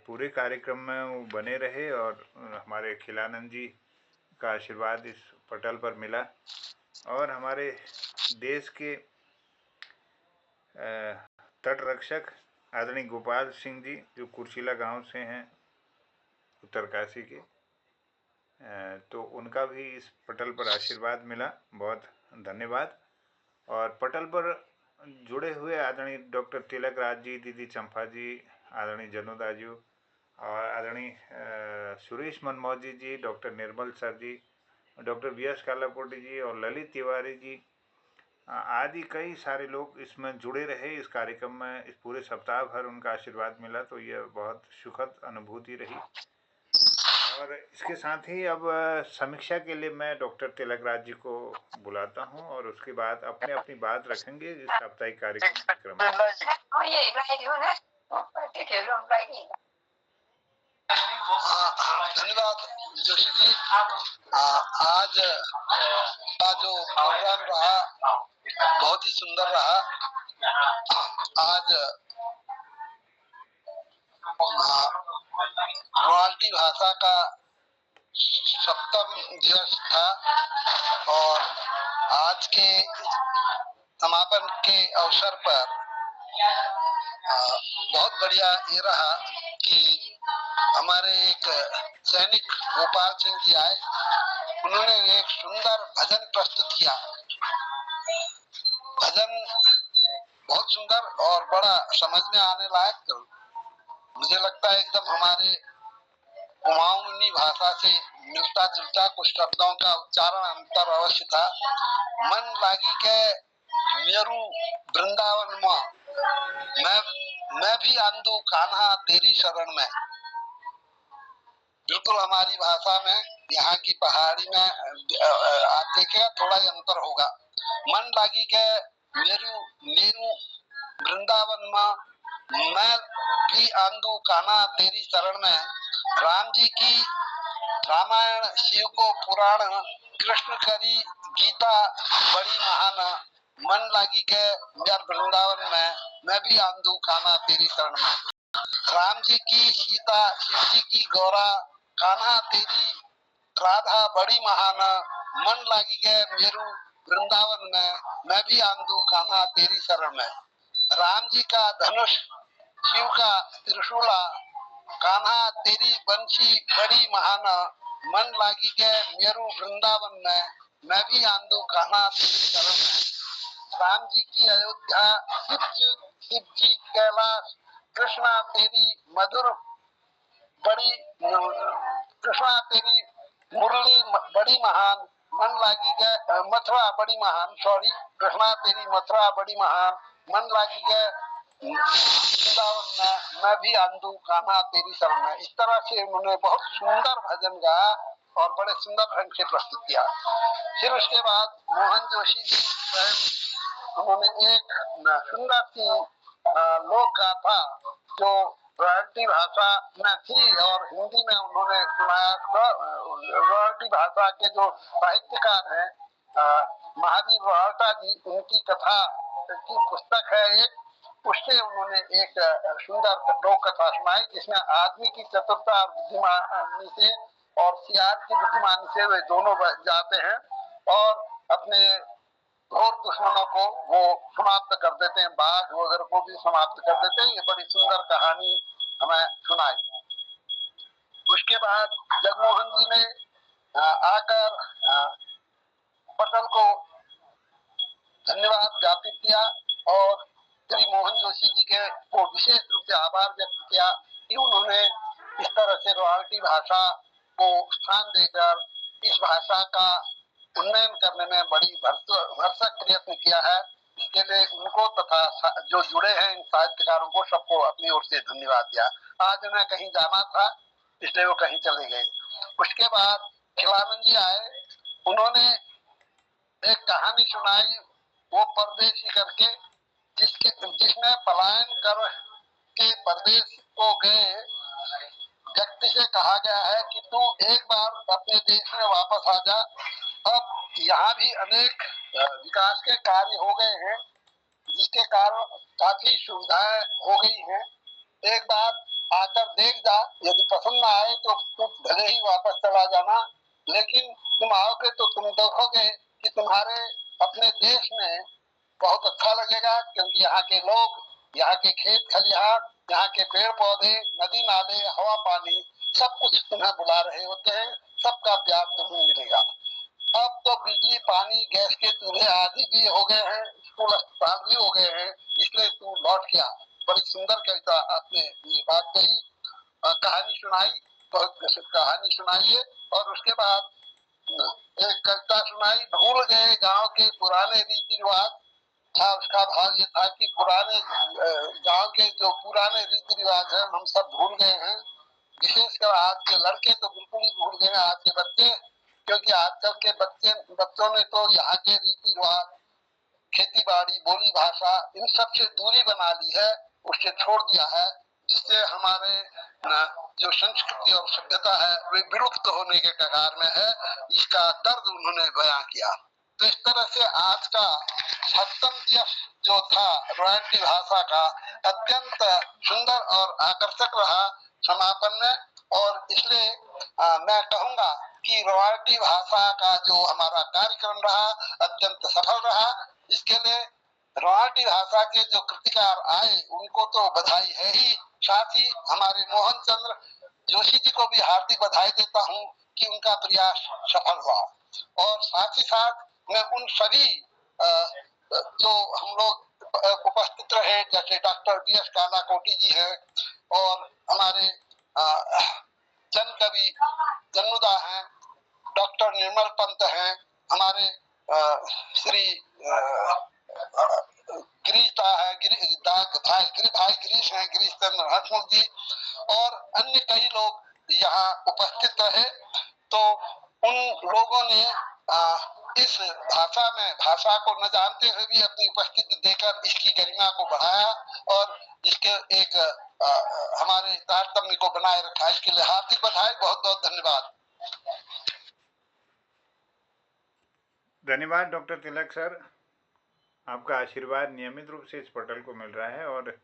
Speaker 1: पूरे कार्यक्रम में वो बने रहे और हमारे खिलानंद जी का आशीर्वाद इस पटल पर मिला। और हमारे देश के तट रक्षक आदरणीय गोपाल सिंह जी जो कुर्सिला गांव से हैं उत्तरकाशी के, तो उनका भी इस पटल पर आशीर्वाद मिला, बहुत धन्यवाद। और पटल पर जुड़े हुए आदरणीय डॉक्टर तिलक राज जी, दीदी चंपा जी, आदरणीय जनुदा जी और आदरणीय सुरेश मनमौजी जी, डॉक्टर निर्मल सर जी, डॉक्टर वी एस कालाकोटी जी और ललित तिवारी जी आदि कई सारे लोग इसमें जुड़े रहे इस कार्यक्रम में। इस पूरे सप्ताह भर उनका आशीर्वाद मिला, तो यह बहुत सुखद अनुभूति रही। और इसके साथ ही अब समीक्षा के लिए मैं डॉक्टर तिलक राज जी को बुलाता हूं और उसके बाद अपने अपनी बात रखेंगे इस साप्ताहिक कार्यक्रम में।
Speaker 5: धन्यवाद जोशी जी। आज का जो प्रोग्राम रहा बहुत ही सुंदर रहा। आज रवाल्टी भाषा का 7वां दिवस था और आज के समापन के अवसर पर बहुत बढ़िया ये रहा कि हमारे एक सैनिक गोपाल सिंह जी आए, उन्होंने एक सुंदर भजन प्रस्तुत किया। भजन बहुत सुंदर और बड़ा समझ में आने लायक, मुझे लगता है एकदम हमारे कुमाऊनी भाषा से मिलता जुलता, कुछ शब्दों का उच्चारण अंतर अवश्य था। मन लागी के मेरू वृंदावन में मैं भी आंदू कान्हा तेरी शरण में, बिल्कुल हमारी भाषा में यहाँ की पहाड़ी में आप देखेगा थोड़ा ही अंतर होगा। मन लागी के मेरू वृंदावन में मैं भी आंदू कान्हा तेरी शरण में। राम जी की रामायण, शिव को पुराण, कृष्ण करी गीता बड़ी महान। मन लागी के मेर वृंदावन में मैं भी आंदू कान्हा तेरी शरण में। राम जी की सीता, शिव जी की गौरा, कान्हा तेरी राधा बड़ी महान। मन लागी के मेरू वृंदावन में मैं भी आंदू कान्हा तेरी शरण में। राम जी का धनुष, शिव का त्रिशूला, कान्हा तेरी बंशी बड़ी महान। मन लागी के मेरू वृंदावन में मैं भी आंदू कान्हा तेरी शरण में। राम जी की अयोध्या, शिव जी कैलाश, कृष्णा तेरी मधुर बड़ी, कृष्णा तेरी मुरली बड़ी महान। मन लागी के मथुरा बड़ी महान, सॉरी, कृष्णा तेरी मथुरा बड़ी महान। मन लागी के वृंदावन में मैं भी आंदू कान्हा तेरी शरण में। इस तरह से उन्होंने बहुत सुंदर भजन गाया और बड़े सुंदर ढंग से प्रस्तुत किया। फिर उसके बाद मोहन जोशी जी उन्होंने एक सुंदर सी लोक गाथा जो रवाल्टी भाषा में थी और हिंदी में उन्होंने सुनाया। रवाल्टी भाषा के जो साहित्यकार हैं महावीर वाल्टा जी, उनकी कथा की पुस्तक है एक, उससे उन्होंने एक सुंदर लोक कथा सुनाई, जिसमें आदमी की चतुरता और बुद्धिमानी से और सियार की बुद्धिमानी से वे दोनों बच जाते हैं और अपने घोर दुश्मनों को वो समाप्त कर देते हैं, बाघ वगैरह को भी समाप्त कर देते हैं। ये बड़ी सुंदर कहानी हमें सुनाई। उसके बाद जगमोहन जी ने आकर पटल को धन्यवाद ज्ञापित किया और श्री मोहन जोशी जी के को विशेष रूप से आभार व्यक्त किया कि उन्होंने इस तरह से रोहाल्टी भाषा को स्थान देकर इस भाषा का उन्नयन करने में बड़ी भरसक प्रयत्न किया है। इसके लिए उनको तथा जो जुड़े हैं इन साहित्यकारों को सबको अपनी ओर से धन्यवाद दिया। आज उन्हें कहीं जाना था इसलिए वो कहीं चले गए। उसके बाद खिलावन जी आए, उन्होंने एक कहानी सुनाई वो परदेशी करके, जिसमें पलायन कर के परदेश को गए व्यक्ति से कहा गया है कि तू एक बार अपने देश में वापस आ जा। अब यहाँ भी अनेक विकास के कार्य हो गए हैं जिसके कारण काफी सुविधाएं हो गई हैं। एक बार आकर देख जा, यदि पसंद न आए तो तुम भले ही वापस चला जाना, लेकिन तुम आओगे तो तुम देखोगे कि तुम्हारे अपने देश में बहुत अच्छा लगेगा, क्योंकि यहाँ के लोग, यहाँ के खेत खलिहान, यहाँ के पेड़ पौधे, नदी नाले, हवा पानी सब कुछ तुम्हें बुला रहे होते हैं, सबका प्यार तुम्हें मिलेगा। अब तो बिजली पानी गैस के चूल्हे आदि भी हो गए हैं, स्कूल अस्पताल भी हो गए हैं, इसलिए तू लौट के आ। बड़ी सुंदर कविता आपने ये बात कही, कहानी सुनाई, बहुत कहानी सुनाई है। और उसके बाद एक कविता सुनाई, भूल गए गांव के पुराने रीति रिवाज था। उसका भाव ये था कि पुराने गांव के जो पुराने रीति रिवाज है हम सब भूल गए हैं। विशेषकर आज के लड़के तो बिल्कुल ही भूल गए हैं, आज के बच्चे, क्योंकि आजकल के बच्चों ने तो यहाँ के रीति रिवाज, खेती बाड़ी, बोली भाषा, इन सब से दूरी बना ली है, उससे छोड़ दिया है, जिससे हमारे जो संस्कृति और सभ्यता है वे विलुप्त होने के कगार में है। इसका दर्द उन्होंने बयां किया। तो इस तरह से आज का 7वां दिवस जो था रोहाल्टी भाषा का, अत्यंत सुंदर और आकर्षक रहा समापन में। और इसलिए मैं कहूंगा कि रोहाल्टी भाषा का जो हमारा कार्यक्रम रहा अत्यंत सफल रहा। इसके लिए रोहाल्टी भाषा के जो कृतिकार आए उनको तो बधाई है ही, साथ ही हमारे मोहन चंद्र जोशी जी को भी हार्दिक बधाई देता हूँ कि उनका प्रयास सफल हुआ। और साथ ही साथ मैं उन सभी जो हम लोग उपस्थित रहे, जैसे डॉक्टर BS कालाकोटी जी हैं और हमारे जन कवि जन्नुदा हैं, डॉक्टर निर्मल पंत हैं, हमारे श्री गिरीशदा है, भाई गिरीश हैं, गिरीश चंद्र हंसमुख जी, और अन्य कई लोग यहाँ उपस्थित रहे। तो उन लोगों ने इस भाषा को न जानते हुए भी अपनी उपस्थिति देकर इसकी गरिमा को बढ़ाया और इसके एक हमारे तारतम्य को बनाए रखा। इसके लिए हार्दिक बधाई, बहुत बहुत धन्यवाद।
Speaker 1: धन्यवाद डॉक्टर तिलक सर, आपका आशीर्वाद नियमित रूप से इस पटल को मिल रहा है और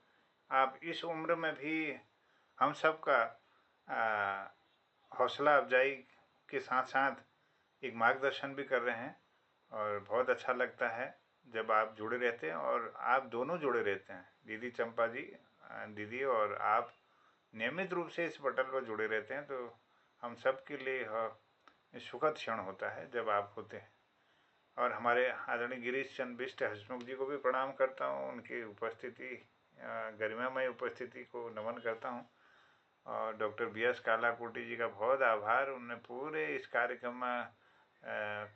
Speaker 1: आप इस उम्र में भी हम सब का हौसला अफजाई के साथ साथ एक मार्गदर्शन भी कर रहे हैं और बहुत अच्छा लगता है जब आप जुड़े रहते हैं और आप दोनों जुड़े रहते हैं, दीदी चंपा जी, दीदी और आप नियमित रूप से इस पटल पर जुड़े रहते हैं, तो हम सब के लिए सुखद क्षण होता है जब आप होते हैं। और हमारे आदरणीय गिरीश चंद्र बिष्ट हंसमुख जी को भी प्रणाम करता हूँ, उनकी उपस्थिति, गरिमामय उपस्थिति को नमन करता हूँ। और डॉक्टर BS कालाकोटी जी का बहुत आभार, उन्होंने पूरे इस कार्यक्रम में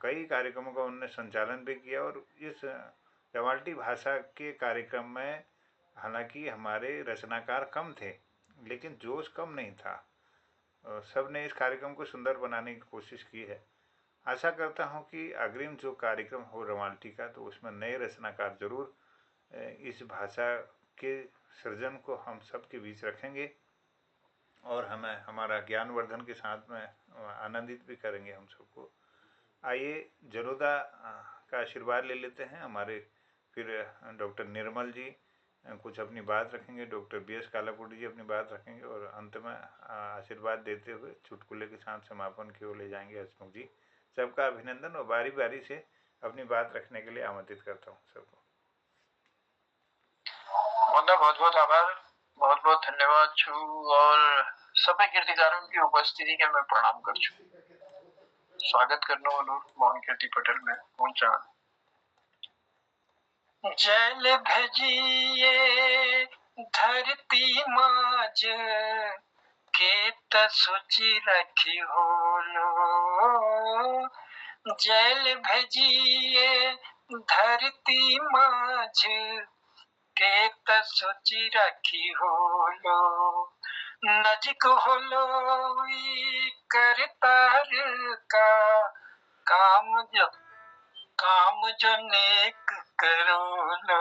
Speaker 1: कई कार्यक्रमों का उन्होंने संचालन भी किया और इस रोहाल्टी भाषा के कार्यक्रम में हालांकि हमारे रचनाकार कम थे लेकिन जोश कम नहीं था, सब ने इस कार्यक्रम को सुंदर बनाने की कोशिश की है। आशा करता हूं कि अग्रिम जो कार्यक्रम हो रोहाल्टी का तो उसमें नए रचनाकार जरूर इस भाषा के सृजन को हम सब के बीच रखेंगे और हमें हमारा ज्ञानवर्धन के साथ में आनंदित भी करेंगे हम सबको। आइए जन्नुदा का आशीर्वाद ले लेते हैं। हमारे फिर डॉक्टर निर्मल जी कुछ अपनी बात रखेंगे, डॉक्टर BS कालाकोटी जी अपनी बात रखेंगे और अंत में आशीर्वाद देते हुए चुटकुले के साथ समापन की ओर ले जाएंगे हसमुख जी। सबका अभिनंदन और बारी बारी से अपनी बात रखने के लिए आमंत्रित करता हूँ सबको।
Speaker 6: बहुत बहुत आभार, बहुत बहुत धन्यवाद छु और सबै कीर्तिकारों की उपस्थिति के मैं प्रणाम गर्छु। स्वागत करने वालों मोहन कीर्ति पटेल में हुन्छ। जल भेजिए धरती माज के त सोची रखी होलो, जल भेजिए धरती माज के त सोची रखी होलो, नजिक होलो करतार का काम जो नेक करोलो,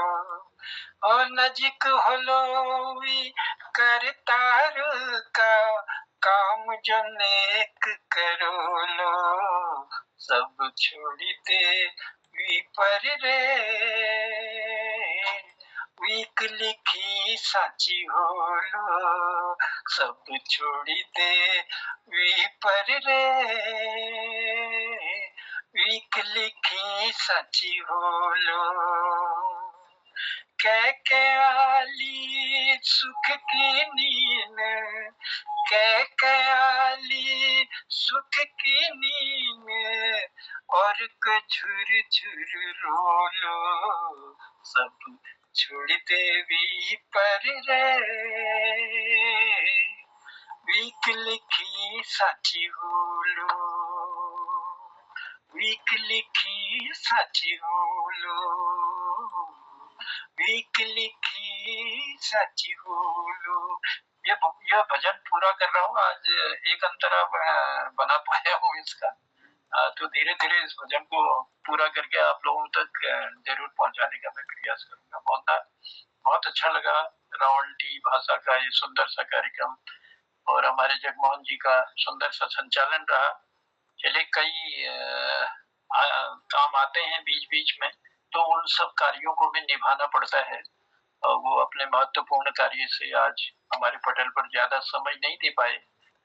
Speaker 6: और नजिक होलो करतार का काम जो नेक करोलो, सब छोड़ी दे विपर रे वीक लिखी साची होलो, सब छोड़ी दे विपर रे वीक लिखी साची होलो, के आली सुख की नींद, के आली सुख की नींद और झुर झुर रोलो, सब छोड़ देवी पर रे वीक लिखी साची होलो, वीक लिखी साची होलो, वीक लिखी साची होलो। ये भजन पूरा कर रहा हूँ आज, एक अंतरा बना पाया हूँ इसका, तो धीरे धीरे इस भजन को पूरा करके आप लोगों तक जरूर पहुंचाने का मैं प्रयास करूंगा। बहुत अच्छा लगा रावल्टी भाषा का ये सुंदर सा कार्यक्रम और हमारे जगमोहन जी का सुंदर सा संचालन रहा। चलिए कई काम आते हैं बीच बीच में, तो उन सब कार्यों को भी निभाना पड़ता है और वो अपने महत्वपूर्ण कार्य से आज हमारे पटल पर ज्यादा समय नहीं दे पाए,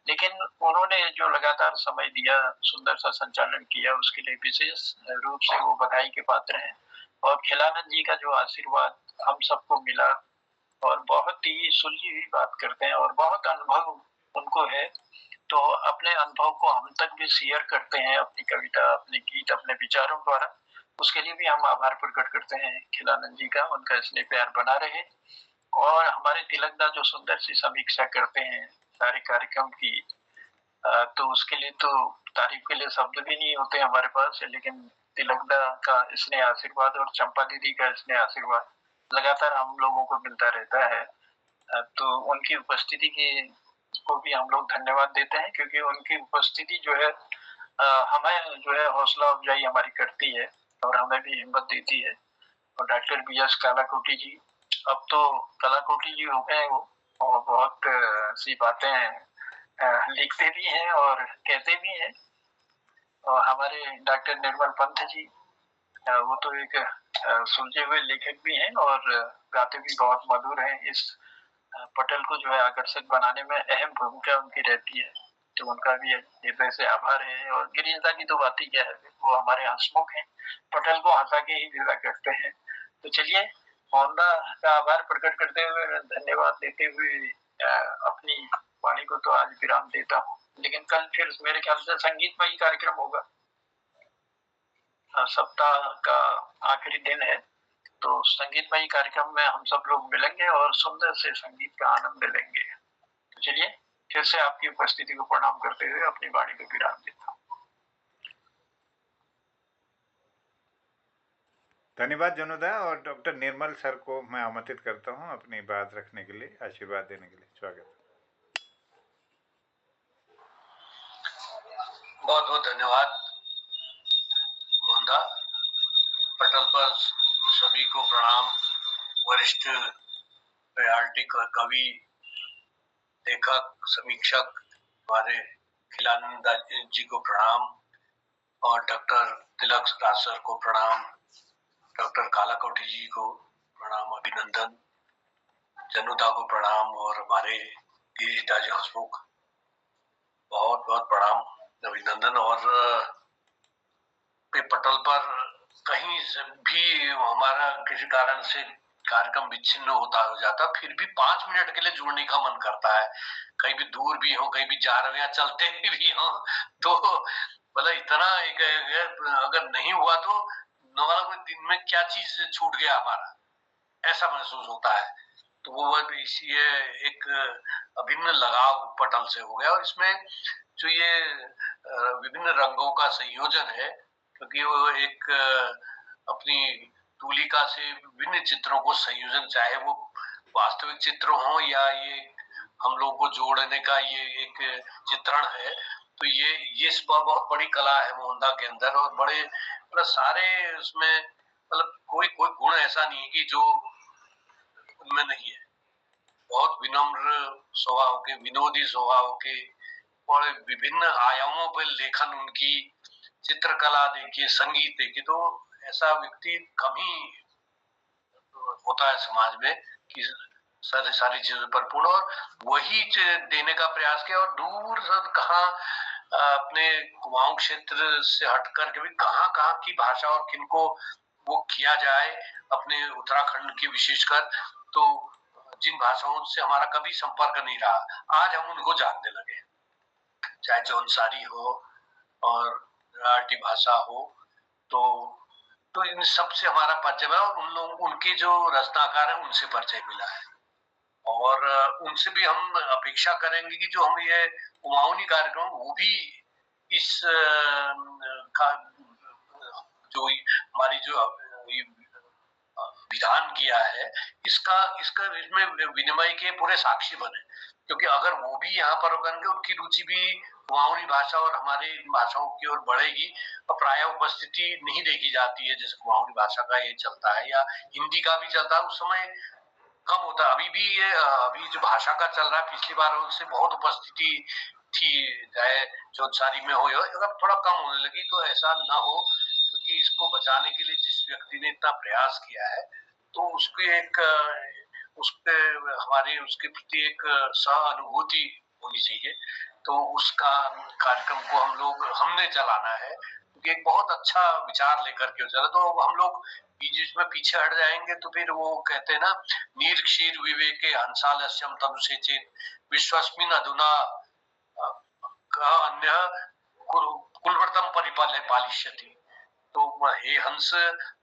Speaker 6: लेकिन उन्होंने जो लगातार समय दिया, सुंदर सा संचालन किया, उसके लिए विशेष रूप से वो बधाई के पात्र हैं। और खिलानंद जी का जो आशीर्वाद हम सबको मिला और बहुत ही सुलझी हुई बात करते हैं और बहुत अनुभव उनको है, तो अपने अनुभव को हम तक भी शेयर करते हैं अपनी कविता, अपने गीत, अपने विचारों द्वारा। उसके लिए भी हम आभार प्रकट करते हैं खिलानंद जी का, उनका स्नेह प्यार बना रहे। और हमारे तिलकदा जो सुंदर सी समीक्षा करते हैं सारे कार्यक्रम की, तो उसके लिए तो तारीफ के लिए शब्द भी नहीं होते हमारे पास, लेकिन तिलकदा का स्नेह आशीर्वाद और चंपा दीदी का स्नेह आशीर्वाद लगातार हम लोगों को मिलता रहता है। तो उनकी उपस्थिति को भी हम लोग धन्यवाद देते हैं, क्योंकि उनकी उपस्थिति जो है हमें जो है हौसला अफजाई हमारी करती है और हमें भी हिम्मत देती है। और डॉक्टर BS कालाकोटी जी, अब तो कालाकोटी जी हो गए वो, और बहुत सी बातें लिखते भी हैं और कहते भी हैं। और हमारे डॉक्टर निर्मल पंत जी, वो तो एक सुलझे हुए लेखक भी हैं और गाते भी बहुत मधुर हैं। इस पटल को जो है आकर्षक बनाने में अहम भूमिका उनकी रहती है, तो उनका भी हृदय से आभार है। और गिरीशदा की तो बात ही क्या है, वो हमारे हंसमुख हैं, पटल को हंसा के ही विदा करते हैं। तो चलिए मोहनदा का आभार प्रकट करते हुए, धन्यवाद देते हुए अपनी वाणी को तो आज विराम देता हूँ, लेकिन कल फिर मेरे ख्याल से संगीतमय कार्यक्रम होगा। सप्ताह का आखिरी दिन है, तो संगीतमय कार्यक्रम में हम सब लोग मिलेंगे और सुंदर से संगीत का आनंद लेंगे। तो चलिए फिर से आपकी उपस्थिति को प्रणाम करते हुए अपनी वाणी को विराम देता हूँ।
Speaker 1: धन्यवाद जनुदा, और डॉक्टर निर्मल सर को मैं आमंत्रित करता हूं अपनी बात रखने के लिए, आशीर्वाद देने के लिए। स्वागत।
Speaker 5: बहुत बहुत धन्यवाद मोहनदा। पटल पर सभी को प्रणाम, वरिष्ठ रियलिटी कवि, लेखक, समीक्षक हमारे खिलानंद जी को प्रणाम, और डॉक्टर तिलक राज सर को प्रणाम, डॉक्टर कालाकोटी जी को प्रणाम, अभिनंदन।
Speaker 7: जनता को प्रणाम और हमारे गिरीशदाजी हंसमुख बहुत बहुत प्रणाम, अभिनंदन। और पे पटल पर कहीं से भी हमारा किसी कारण से कार्यक्रम विच्छिन्न हो जाता, फिर भी 5 मिनट के लिए जुड़ने का मन करता है। कहीं भी दूर भी हो, कहीं भी जा रहे हो या चलते भी हो, तो मतलब इतना अगर नहीं हुआ तो मतलब दिन में क्या चीज छूट गया हमारा, ऐसा महसूस होता है। तो वो ये एक अभिन्न लगाव पटल से हो गया। और इसमें जो ये विभिन्न रंगों का संयोजन है, क्योंकि वो एक अपनी तूलिका से विभिन्न चित्रों को संयोजन, चाहे वो वास्तविक चित्र हो या ये हम लोगों को जोड़ने का ये एक चित्रण है, तो ये बहुत बड़ी कला है मोहनदा के अंदर। और बड़े मतलब सारे उसमें मतलब कोई गुण ऐसा नहीं है कि जो उनमें नहीं है। बहुत विनम्र स्वभाव के, विनोदी स्वभाव के, और विभिन्न आयामों पर लेखन उनकी, चित्रकला देखिए, संगीत देखिए, तो ऐसा व्यक्ति कम ही होता है समाज में कि सारी चीजों पर पूर्ण। और वही देने का प्रयास किया। और दूर कहाँ अपने कुमाऊं क्षेत्र से हटकर के भी कहाँ की भाषा और किनको वो किया जाए, अपने उत्तराखंड की विशेषकर, तो जिन भाषाओं से हमारा कभी संपर्क नहीं रहा, आज हम उनको जानने लगे, चाहे जौनसारी हो और मराठी भाषा हो, तो इन सब से हमारा परिचय मिला। और उन लोग उनके जो रचनाकार है उनसे परिचय मिला है। और उनसे भी हम अपेक्षा करेंगे कि जो हम ये कुमाऊनी कार्यक्रम, वो भी इस का जो हमारी जो विधान किया है, इसमें विनिमय के पूरे साक्षी बने। क्योंकि अगर वो भी यहाँ पर करेंगे, उनकी रुचि भी कुमाऊनी भाषा और हमारे इन भाषाओं की ओर बढ़ेगी। और प्राय उपस्थिति नहीं देखी जाती है, जैसे कुमाऊनी भाषा का ये चलता है या हिंदी का भी चलता है, उस समय कम होता है। अभी जो भाषा का चल रहा है, पिछली बार उससे बहुत उपस्थिति थी, चाहे जौनसारी में हो, अगर थोड़ा कम होने लगी तो ऐसा ना हो, क्योंकि इसको बचाने के लिए जिस व्यक्ति ने इतना प्रयास किया है, तो उसकी एक उसके प्रति एक सहानुभूति होनी चाहिए। तो उसका कार्यक्रम को हमने चलाना है, क्योंकि एक बहुत अच्छा विचार लेकर के चला। तो हम लोग बीच में पीछे हट जाएंगे तो फिर वो कहते हैं ना, नीर क्षीर विवेके हंसालस्यम तनुषे चेत विश्वस्मिन अधुना का अन्य कुलव्रतम पालिष्यति। तो हे हंस,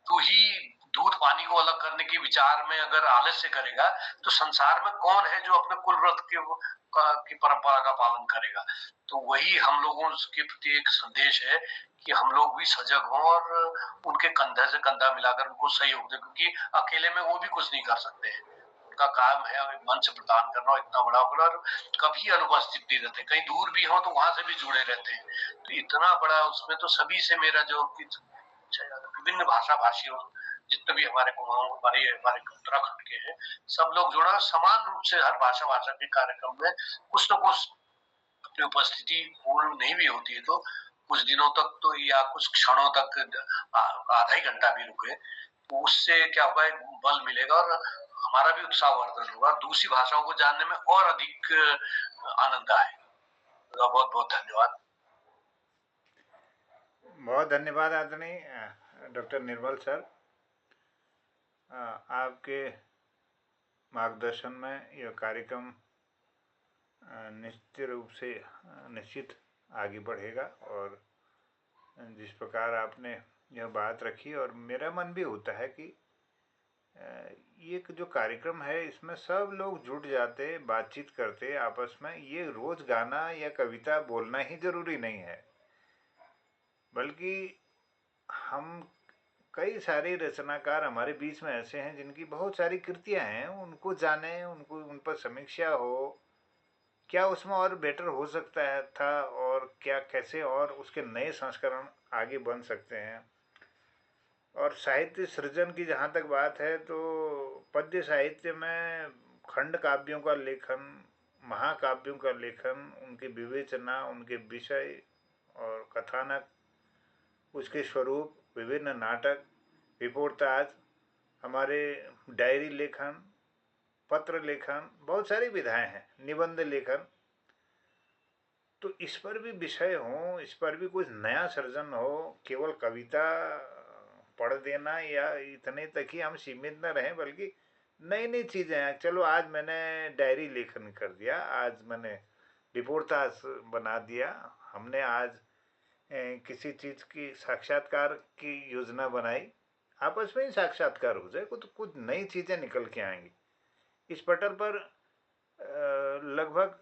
Speaker 7: तू ही दूध पानी को अलग करने के विचार में अगर आलस्य करेगा, तो संसार में कौन है जो अपने कुलव्रत की परंपरा का पालन करेगा। तो वही हम लोगों के प्रति एक संदेश है कि हम लोग भी सजग हों और उनके कंधे से कंधा मिलाकर उनको सहयोग दें, क्योंकि अकेले में वो भी कुछ नहीं कर सकते हैं। उनका काम है मंच प्रदान करना, इतना बड़ा होना, और कभी अनुपस्थित नहीं रहते, कहीं दूर भी हो तो वहां से भी जुड़े रहते हैं। तो इतना बड़ा उसमें तो सभी से मेरा जो विभिन्न भाषा भाषियों, जितने भी हमारे कुमाऊं, हमारे उत्तराखंड के हैं, सब लोग जुड़ा समान रूप से हर भाषा के कार्यक्रम में कुछ न कुछ अपनी उपस्थिति पूर्ण नहीं भी होती है, तो कुछ दिनों तक तो या कुछ क्षणों तक आधा ही घंटा भी रुके, तो उससे क्या होगा, बल मिलेगा और हमारा भी उत्साहवर्धन होगा, दूसरी भाषाओं को जानने में और अधिक आनंद आएगा। बहुत बहुत धन्यवाद।
Speaker 1: बहुत धन्यवाद आदरणीय डॉक्टर निर्मल सर। आपके मार्गदर्शन में यह कार्यक्रम निश्चित रूप से निश्चित आगे बढ़ेगा। और जिस प्रकार आपने यह बात रखी, और मेरा मन भी होता है कि ये जो कार्यक्रम है इसमें सब लोग जुट जाते, बातचीत करते आपस में। ये रोज गाना या कविता बोलना ही जरूरी नहीं है, बल्कि हम कई सारे रचनाकार हमारे बीच में ऐसे हैं जिनकी बहुत सारी कृतियां हैं, उनको जाने, उनको उन पर समीक्षा हो, क्या उसमें और बेटर हो सकता है था, और क्या कैसे और उसके नए संस्करण आगे बन सकते हैं। और साहित्य सृजन की जहाँ तक बात है, तो पद्य साहित्य में खंड काव्यों का लेखन, महाकाव्यों का लेखन, उनकी विवेचना, उनके विषय और कथानक, उसके स्वरूप, विभिन्न नाटक, रिपोर्टाज, हमारे डायरी लेखन, पत्र लेखन, बहुत सारी विधाएं हैं, निबंध लेखन। तो इस पर भी विषय हो, इस पर भी कुछ नया सृजन हो, केवल कविता पढ़ देना या इतने तक ही हम सीमित न रहें, बल्कि नई नई चीज़ें हैं। चलो आज मैंने डायरी लेखन कर दिया, आज मैंने रिपोर्टाज बना दिया, हमने आज किसी चीज़ की साक्षात्कार की योजना बनाई, आपस में ही साक्षात्कार हो जाए, कुछ नई चीज़ें निकल के आएंगी। इस पटल पर लगभग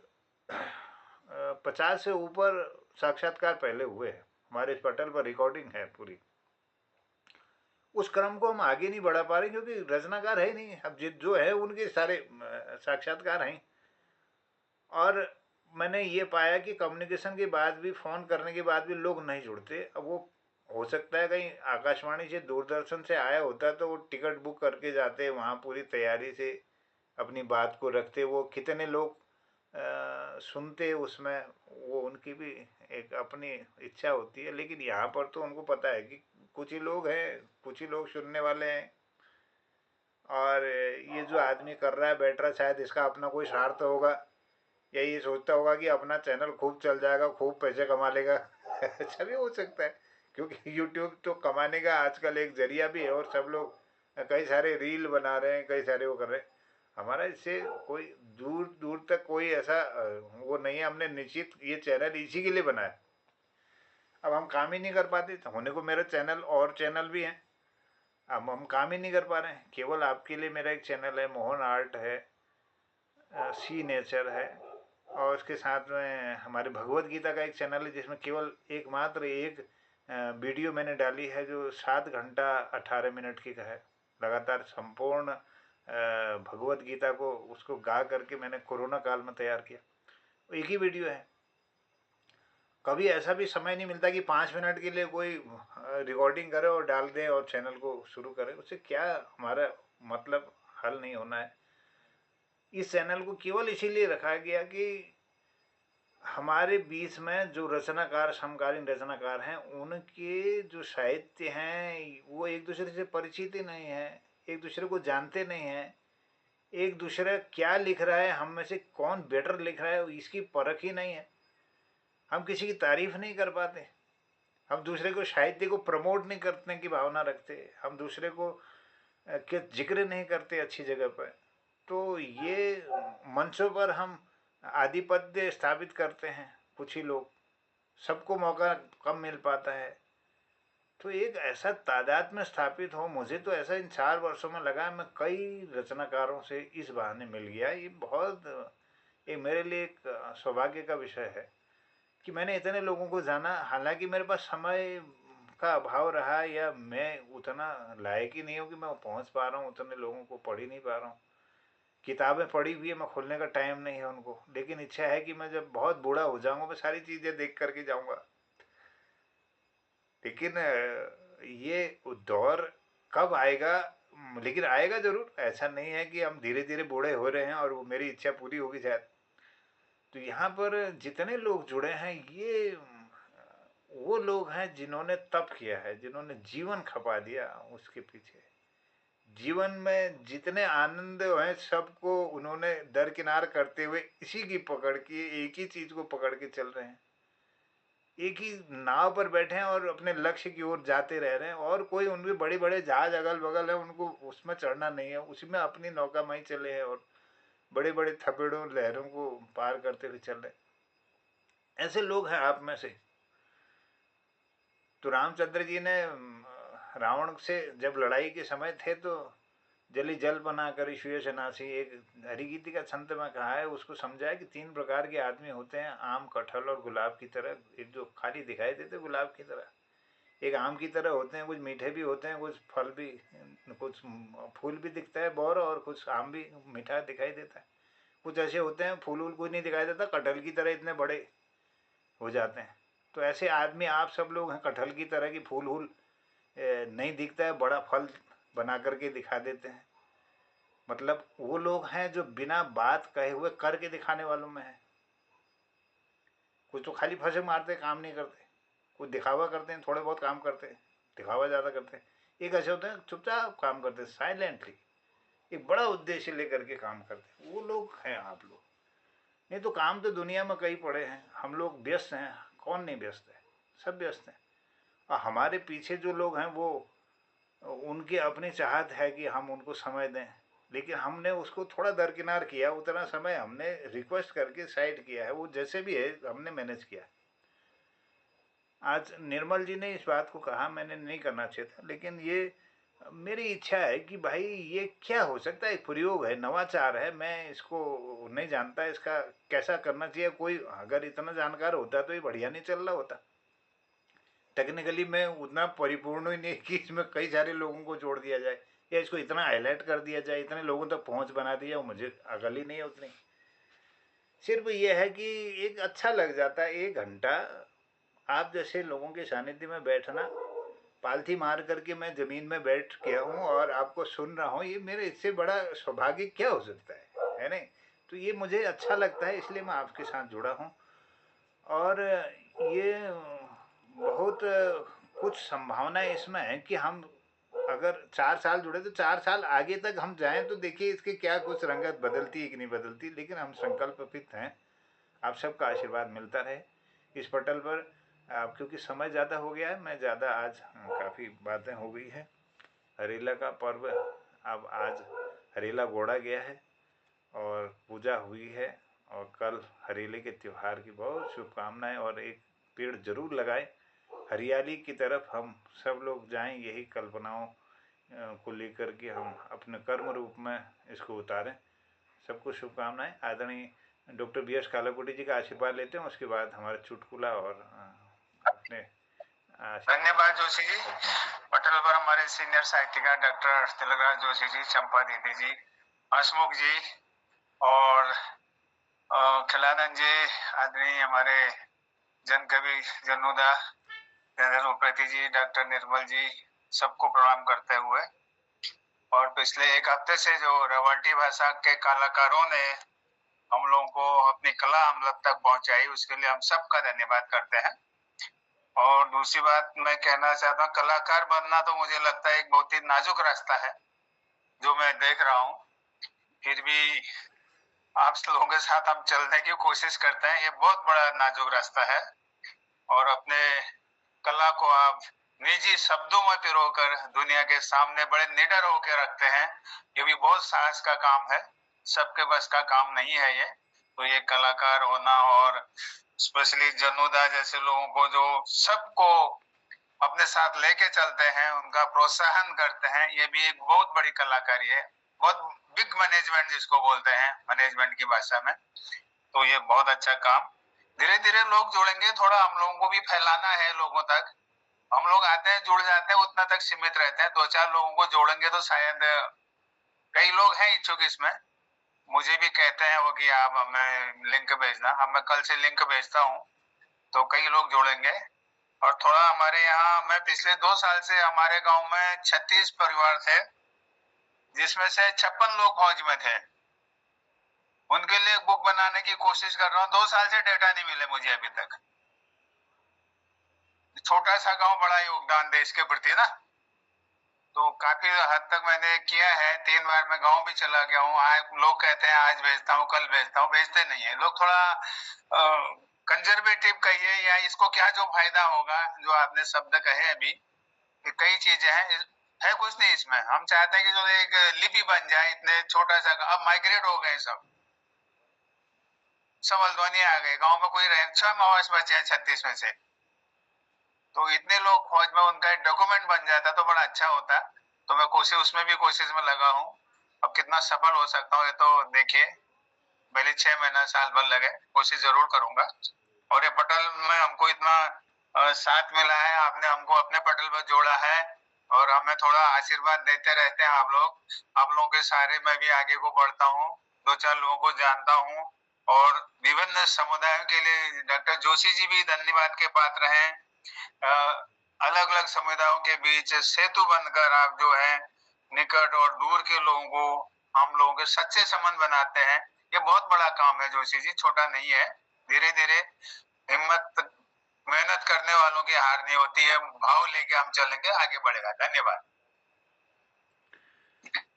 Speaker 1: 50 से ऊपर साक्षात्कार पहले हुए हैं, हमारे इस पटल पर रिकॉर्डिंग है पूरी। उस क्रम को हम आगे नहीं बढ़ा पा रहे क्योंकि रचनाकार है नहीं, अब जो है उनके सारे साक्षात्कार हैं। और मैंने ये पाया कि कम्युनिकेशन के बाद भी, फ़ोन करने के बाद भी लोग नहीं जुड़ते। अब वो हो सकता है कहीं आकाशवाणी से, दूरदर्शन से आया होता तो वो टिकट बुक करके जाते, वहाँ पूरी तैयारी से अपनी बात को रखते। वो कितने लोग सुनते उसमें, वो उनकी भी एक अपनी इच्छा होती है। लेकिन यहाँ पर तो उनको पता है कि कुछ ही लोग हैं, कुछ ही लोग सुनने वाले हैं, और ये जो आदमी कर रहा है, बैठ रहा है, शायद इसका अपना कोई स्वार्थ होगा, या ये सोचता होगा कि अपना चैनल खूब चल जाएगा, खूब पैसे कमा लेगा। ऐसा भी हो सकता है, क्योंकि यूट्यूब तो कमाने का आजकल एक जरिया भी है, और सब लोग कई सारे रील बना रहे हैं, कई सारे वो कर रहे हैं। हमारा इससे कोई दूर दूर तक कोई ऐसा वो नहीं है। हमने निश्चित ये चैनल इसी के लिए बनाया। अब हम काम ही नहीं कर पाते, तो होने को मेरा चैनल और चैनल भी हैं, अब हम काम ही नहीं कर पा रहे हैं। केवल आपके लिए मेरा एक चैनल है, मोहन आर्ट है, सी नेचर है, और उसके साथ में हमारे भगवत गीता का एक चैनल है, जिसमें केवल एकमात्र एक वीडियो मैंने डाली है, जो 7 घंटा 18 मिनट की का है। लगातार संपूर्ण भगवत गीता को उसको गा करके मैंने कोरोना काल में तैयार किया। एक ही वीडियो है। कभी ऐसा भी समय नहीं मिलता कि 5 मिनट के लिए कोई रिकॉर्डिंग करे और डाल दे और चैनल को शुरू करे। उससे क्या हमारा मतलब हल नहीं होना है। इस चैनल को केवल इसीलिए रखा गया कि हमारे बीच में जो रचनाकार, समकालीन रचनाकार हैं, उनके जो साहित्य हैं वो एक दूसरे से परिचित ही नहीं है, एक दूसरे को जानते नहीं हैं। एक दूसरे क्या लिख रहा है, हम में से कौन बेटर लिख रहा है, इसकी परख ही नहीं है। हम किसी की तारीफ नहीं कर पाते, हम दूसरे को साहित्य को प्रमोट नहीं करने की भावना रखते, हम दूसरे को के जिक्र नहीं करते अच्छी जगह पर। तो ये मंचों पर हम आधिपत्य स्थापित करते हैं, कुछ ही लोग, सबको मौका कम मिल पाता है। तो एक ऐसा तादाद में स्थापित हो, मुझे तो ऐसा इन 4 वर्षों में लगा, मैं कई रचनाकारों से इस बहाने मिल गया। ये बहुत ये मेरे लिए एक सौभाग्य का विषय है कि मैंने इतने लोगों को जाना। हालांकि मेरे पास समय का अभाव रहा, या मैं उतना लायक ही नहीं हूँ कि मैं पहुँच पा रहा हूँ, उतने लोगों को पढ़ ही नहीं पा रहा हूँ। किताबें पढ़ी हुई है, मैं खोलने का टाइम नहीं है उनको। लेकिन इच्छा है कि मैं जब बहुत बूढ़ा हो जाऊंगा, मैं सारी चीज़ें देख करके जाऊंगा। लेकिन ये दौर कब आएगा, लेकिन आएगा ज़रूर। ऐसा नहीं है कि हम धीरे धीरे बूढ़े हो रहे हैं और वो मेरी इच्छा पूरी होगी शायद। तो यहाँ पर जितने लोग जुड़े हैं, ये वो लोग हैं जिन्होंने तप किया है, जिन्होंने जीवन खपा दिया उसके पीछे। जीवन में जितने आनंद हैं, सबको उन्होंने दरकिनार करते हुए इसी की पकड़ की, एक ही चीज़ को पकड़ के चल रहे हैं। एक ही नाव पर बैठे हैं और अपने लक्ष्य की ओर जाते रह रहे हैं। और कोई उनके बड़े बड़े जहाज अगल बगल है, उनको उसमें चढ़ना नहीं है, उसी में अपनी नौका में ही चले हैं और बड़े बड़े थपेड़ों लहरों को पार करते हुए चल रहे। ऐसे लोग हैं आप में से। तो रामचंद्र जी ने रावण से जब लड़ाई के समय थे, तो जली जल बना कर सुयश नासी, एक हरिगीति का संत में कहा है, उसको समझाया कि 3 प्रकार के आदमी होते हैं, आम, कटहल और गुलाब की तरह। एक जो खाली दिखाई देते गुलाब की तरह, एक आम की तरह होते हैं, कुछ मीठे भी होते हैं, कुछ फल भी, कुछ फूल भी दिखता है बौर, और कुछ आम भी मीठा दिखाई देता है। कुछ ऐसे होते हैं फूल वूल कुछ नहीं दिखाई देता, कटहल की तरह इतने बड़े हो जाते हैं। तो ऐसे आदमी आप सब लोग हैं, कटहल की तरह की, फूल वूल नहीं दिखता है, बड़ा फल बना करके दिखा देते हैं। मतलब वो लोग हैं जो बिना बात कहे हुए करके दिखाने वालों में है। कुछ तो खाली फंसे मारते, काम नहीं करते, कुछ दिखावा करते हैं, थोड़े बहुत काम करते हैं, दिखावा ज़्यादा करते हैं। एक ऐसे होते हैं चुपचाप काम करते हैं, साइलेंटली, एक बड़ा उद्देश्य लेकर के काम करते हैं, वो लोग हैं आप लोग। नहीं तो काम तो दुनिया में कई पड़े हैं, हम लोग व्यस्त हैं, कौन नहीं व्यस्त है, सब व्यस्त हैं। और हमारे पीछे जो लोग हैं वो, उनकी अपनी चाहत है कि हम उनको समय दें, लेकिन हमने उसको थोड़ा दरकिनार किया, उतना समय हमने रिक्वेस्ट करके साइड किया है, वो जैसे भी है हमने मैनेज किया। आज निर्मल जी ने इस बात को कहा, मैंने नहीं करना चाहिए था, लेकिन ये मेरी इच्छा है कि भाई ये क्या हो सकता है, एक प्रयोग है, नवाचार है, मैं इसको नहीं जानता इसका कैसा करना चाहिए। कोई अगर इतना जानकार होता तो ये बढ़िया नहीं चल रहा होता। टेक्निकली मैं उतना परिपूर्ण ही नहीं कि इसमें कई सारे लोगों को जोड़ दिया जाए या इसको इतना हाईलाइट कर दिया जाए, इतने लोगों तक पहुंच बना दिया, वो मुझे अकल ही नहीं है उतनी। सिर्फ ये है कि एक अच्छा लग जाता है 1 घंटा आप जैसे लोगों के सानिध्य में बैठना। पालथी मार करके मैं ज़मीन में बैठ गया हूँ और आपको सुन रहा हूँ, ये मेरे इससे बड़ा सौभाग्य क्या हो सकता है नहीं? तो ये मुझे अच्छा लगता है, इसलिए मैं आपके साथ जुड़ा हूँ। और ये बहुत कुछ संभावनाएं इसमें है कि हम अगर 4 साल जुड़े तो 4 साल आगे तक हम जाएं तो देखिए इसके क्या कुछ रंगत बदलती है कि नहीं बदलती, लेकिन हम संकल्पित हैं। आप सबका आशीर्वाद मिलता रहे इस पटल पर। अब क्योंकि समय ज़्यादा हो गया है, मैं ज़्यादा आज काफ़ी बातें हो गई है। हरेला का पर्व अब आज हरेला गोड़ा गया है और पूजा हुई है, और कल हरेले के त्यौहार की बहुत शुभकामनाएं। और एक पेड़ जरूर लगाएं, हरियाली की तरफ हम सब लोग जाएं, यही कल्पनाओं को लेकर के हम अपने कर्म रूप में इसको उतारें। सबको शुभकामनाएं। आदरणीय डॉक्टर BS कालाकोटी जी का आशीर्वाद लेते हैं, उसके बाद हमारा चुटकुला और अपने
Speaker 8: धन्यवाद जोशी जी। पटल पर हमारे सीनियर साहित्यकार डॉक्टर तिलकराज जोशी जी, चंपा दीदी जी, हंसमुख जी और खिलानंद जी, आदरणीय हमारे जन कवि जनुदा उप्रेती जी, डॉक्टर निर्मल जी, सबको प्रणाम करते हुए, और पिछले 1 हफ्ते से जो रवाटी भाषा के कलाकारों ने हम लोगों को अपनी कला हम लोग तक पहुंचाई, उसके लिए हम सबका धन्यवाद करते हैं। और दूसरी बात मैं कहना चाहता हूँ, कलाकार बनना तो मुझे लगता है एक बहुत ही नाजुक रास्ता है जो मैं देख रहा हूँ, फिर भी आप लोगों के साथ हम चलने की कोशिश करते हैं। ये बहुत बड़ा नाजुक रास्ता है और अपने कला को आप निजी शब्दों में पिरोकर दुनिया के सामने बड़े निडर होकर रखते हैं, ये भी बहुत साहस का काम है, सबके बस का काम नहीं है ये। तो ये कलाकार होना, और स्पेशली जनुदा जैसे लोगों को जो सबको अपने साथ लेके चलते हैं, उनका प्रोत्साहन करते हैं, ये भी एक बहुत बड़ी कलाकारी है, बहुत बिग मैनेजमेंट जिसको बोलते हैं मैनेजमेंट की भाषा में। तो ये बहुत अच्छा काम, धीरे धीरे लोग जुड़ेंगे, थोड़ा हम लोगों को भी फैलाना है लोगों तक। हम लोग आते हैं, जुड़ जाते हैं, उतना तक सीमित रहते हैं। 2-4 लोगों को जोड़ेंगे तो शायद, कई लोग हैं इच्छुक इसमें, मुझे भी कहते हैं वो कि आप हमें लिंक भेजना, अब मैं कल से लिंक भेजता हूँ, तो कई लोग जुड़ेंगे। और थोड़ा हमारे यहाँ, मैं पिछले 2 साल से हमारे गांव में 36 परिवार थे, जिसमें से 56 लोग फौज में थे। उनके लिए बुक बनाने की कोशिश कर रहा हूँ, 2 साल से डेटा नहीं मिले मुझे अभी तक। छोटा सा गांव, बड़ा योगदान देश के प्रति ना, तो काफी हद तक मैंने किया है। 3 बार मैं गांव भी चला गया हूँ। लोग कहते हैं आज भेजता हूँ, कल भेजता हूँ, भेजते नहीं है लोग। थोड़ा कंजर्वेटिव कहिए, या इसको क्या जो फायदा होगा, जो आपने शब्द कहे अभी, कई चीजें हैं, है कुछ नहीं इसमें। हम चाहते हैं कि जो एक लिपि बन जाए, इतने छोटा सा, अब माइग्रेट हो गए सब हल्द्वानी आ गए, गांव में कोई रहे, 6 माओवादी बचे हैं 36 में से। तो इतने लोग फौज में, उनका एक डॉक्यूमेंट बन जाता तो बड़ा अच्छा होता। तो मैं उसमें भी कोशिश में लगा हूँ। अब कितना सफल हो सकता हूँ ये तो देखिए, पहले 6 महीना साल भर लगे, कोशिश जरूर करूंगा। और ये पटल में हमको इतना साथ मिला है, आपने हमको अपने पटल पर जोड़ा है, और हमें थोड़ा आशीर्वाद देते रहते हैं आप लोग। आप लोगों के सहारे मैं भी आगे को बढ़ता हूँ, 2-4 लोगों को जानता हूँ, और विभिन्न समुदायों के लिए डॉक्टर जोशी जी भी धन्यवाद के पात्र हैं। अलग अलग समुदायों के बीच सेतु बनकर आप जो है निकट और दूर के लोगों को, हम लोगों के सच्चे संबंध बनाते हैं। ये बहुत बड़ा काम है जोशी जी, छोटा नहीं है। धीरे धीरे हिम्मत, मेहनत करने वालों की हार नहीं होती है, भाव लेके हम चलेंगे, आगे बढ़ेगा। धन्यवाद।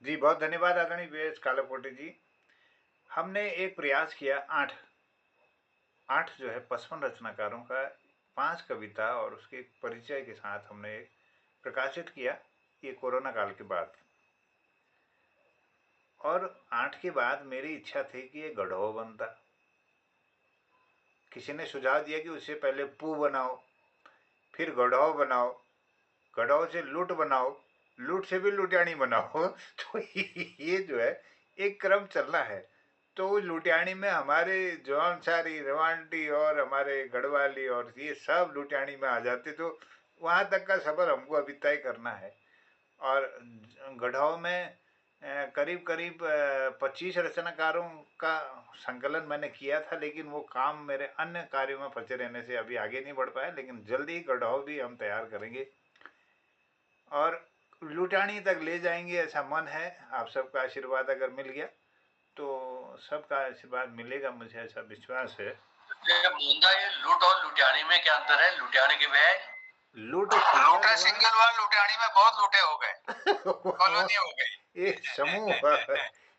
Speaker 1: जी बहुत धन्यवाद आदरणीय वीएस कालाकोटी जी। हमने एक प्रयास किया, आठ जो है 55 रचनाकारों का 5 कविता और उसके परिचय के साथ हमने एक प्रकाशित किया ये कोरोना काल के बाद। और 8 के बाद मेरी इच्छा थी कि ये गढ़ो बनता। किसी ने सुझाव दिया कि उससे पहले पू बनाओ, फिर गढ़ो बनाओ, गढ़ो से लूट बनाओ, लूट से भी लुटियाणी बनाओ। तो ये जो है एक क्रम चल रहा है। तो लुटियाणी में हमारे जौनसारी, रवांटी और हमारे गढ़वाली और ये सब लुटियाणी में आ जाते, तो वहाँ तक का सफ़र हमको अभी तय करना है। और गढ़वाल में करीब करीब 25 रचनाकारों का संकलन मैंने किया था, लेकिन वो काम मेरे अन्य कार्यों में फंसे रहने से अभी आगे नहीं बढ़ पाया। लेकिन जल्दी ही गढ़वाल भी हम तैयार करेंगे और लुटानी तक ले जाएंगे, ऐसा मन है। आप सबका आशीर्वाद अगर मिल गया तो सबका आशीर्वाद मिलेगा, मुझे ऐसा विश्वास है।
Speaker 7: मुंदा, ये लूट और लुटियानी में क्या अंतर है? लुटियानी के में
Speaker 8: लूटे सिंगल हुआ, लुटियानी में बहुत लूटे हो गए, कॉलोनी हो गई।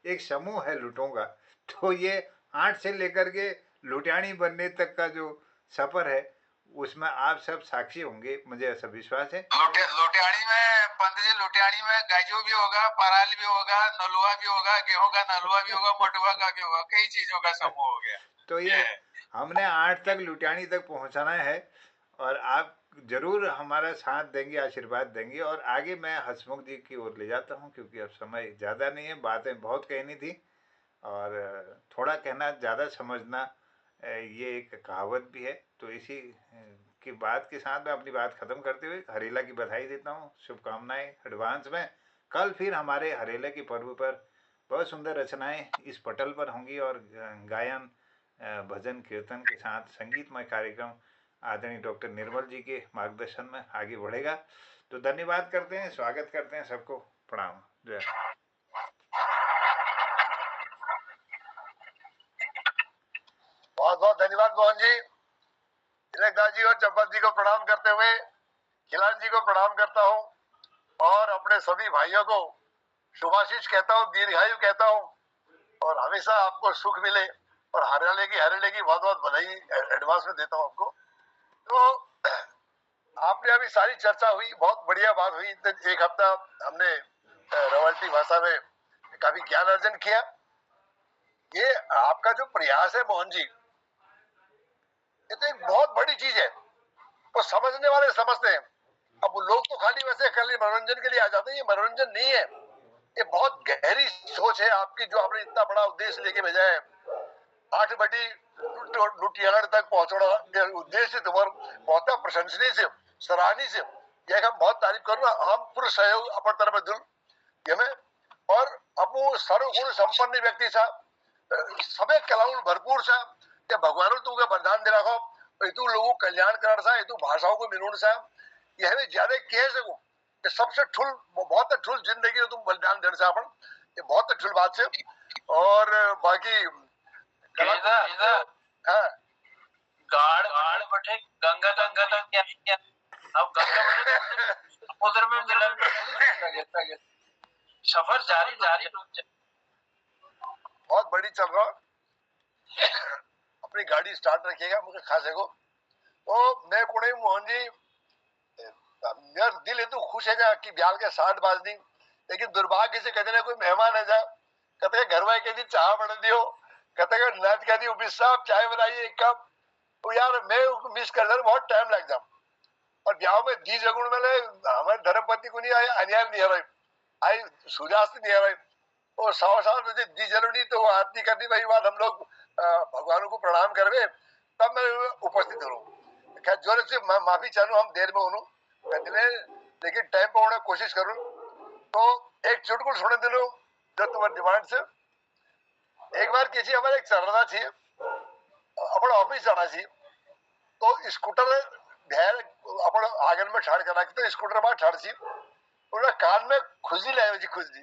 Speaker 1: एक समूह है लूटों का। तो ये 8 से लेकर के लुटियानी बनने तक का जो सफर है उसमें आप सब साक्षी होंगे, मुझे ऐसा विश्वास है।
Speaker 8: लुटियानी में पंत जी, लुटियानी में गाजू भी होगा, पराल भी होगा, नलुआ भी होगा, गेहूं का नलुआ भी होगा, मटुआ का भी होगा, कई चीजों का समूह हो गया।
Speaker 1: तो ये हमने 8 तक लुटियानी तक पहुंचाना है और आप जरूर हमारा साथ देंगे, आशीर्वाद देंगे। और आगे मैं हसमुख जी की ओर ले जाता हूं, क्योंकि अब समय ज़्यादा नहीं है, बातें बहुत कहनी थी और थोड़ा कहना ज़्यादा समझना, ये एक कहावत भी है। तो इसी की बात के साथ मैं अपनी बात ख़त्म करते हुए हरेला की बधाई देता हूँ, शुभकामनाएं एडवांस में। कल फिर हमारे हरेला के पर्व पर बहुत सुंदर रचनाएं इस पटल पर होंगी और गायन, भजन कीर्तन के साथ संगीतमय कार्यक्रम आदरणीय डॉक्टर निर्मल जी के मार्गदर्शन में आगे बढ़ेगा। तो धन्यवाद करते हैं, स्वागत करते हैं सबको, प्रणाम, जय।
Speaker 3: बहुत बहुत धन्यवाद मोहन जी। तिलकदास जी और चंपा जी को प्रणाम करते हुए खिलान जी को प्रणाम करता हूँ और अपने सभी भाइयों को शुभाशीष कहता हूँ, दीर्घायु कहता हूँ और हमेशा आपको सुख मिले। और हरेले की बहुत बहुत बधाई एडवांस में देता हूँ आपको। तो आपने अभी सारी चर्चा हुई, बहुत बढ़िया बात हुई। तो एक हफ्ता हमने रवाल्टी भाषा में काफी ज्ञान अर्जन किया। ये आपका जो प्रयास है मोहन जी, ये तो एक बहुत बड़ी चीज है। तो समझने वाले समझते हैं। अब लोग तो खाली वैसे खाली मनोरंजन के लिए आ जाते हैं, ये मनोरंजन नहीं है, ये बहुत गहरी सोच है आपकी, जो आपने इतना बड़ा उद्देश्य लेके भेजा है। 8 बटी लुटियाना तक पहुंचना उद्देश्य तुम्हारा बहुत प्रशंसनीय से, सराहनीय से, यह हम बहुत तारीफ करूँ। हम पूरे सहयोग अपन तरफ दुल ये में और अपू सर्वगुण संपन्न व्यक्ति सा, सबे कलाओं भरपूर सा, ये भगवान तू के वरदान दे रखो, तू लोगों कल्याण कर सा, तू भाषाओं को मिलून सा, यह भी ज्यादा कह सकूं कि सबसे ठुल बहुत ठुल जिंदगी तुम बलिदान देने सा अपन, ये बहुत ठुल बात से। और बाकी हाँ,
Speaker 6: गाड़ बटे गंगा क्या अब गंगा बटे समुद्र में मिलन सफर जारी
Speaker 3: बहुत बड़ी चल रहा। अपनी गाड़ी स्टार्ट रखिएगा मुझे खासे को। तो मैं कोने मोहन जी, मेरा दिल इतना खुश है जा कि ब्याल के 60 बाज दी, लेकिन दुर्भाग्य से कहते ना कोई मेहमान है जा, कहते घर वाले कहती चाह बना दियो, कहते नाच कहती उबिस साहब चाय बनाइए एक कप। तो यार मैं मिस कर दे, बहुत टाइम लग जा। और ब्याह में दी जगुण में हमारे धर्मपति को नहीं आए, अनियार नहीं आ रहे, आई सूर्यास्त नहीं आ रहे, और 100 बजे दी जरूरी तो आरती करनी, वही बात हम लोग भगवान को प्रणाम करवे, तब मैं उपस्थित हूँ। खैर जोर से माफी चाहूँ, हम देर में हूँ लेकिन टाइम पर होने कोशिश करूँ। तो एक चुटकुल सुने दिलो जो तुम्हारे डिमांड से। एक बार किसी हमारे एक चढ़ना थी, अपना ऑफिस जाना थी, तो स्कूटर भैर अपन आंगन में ठाड़ कर रखी, तो स्कूटर बाहर ठाड़ सी, उन्हें कान में खुजली लाए खुजली,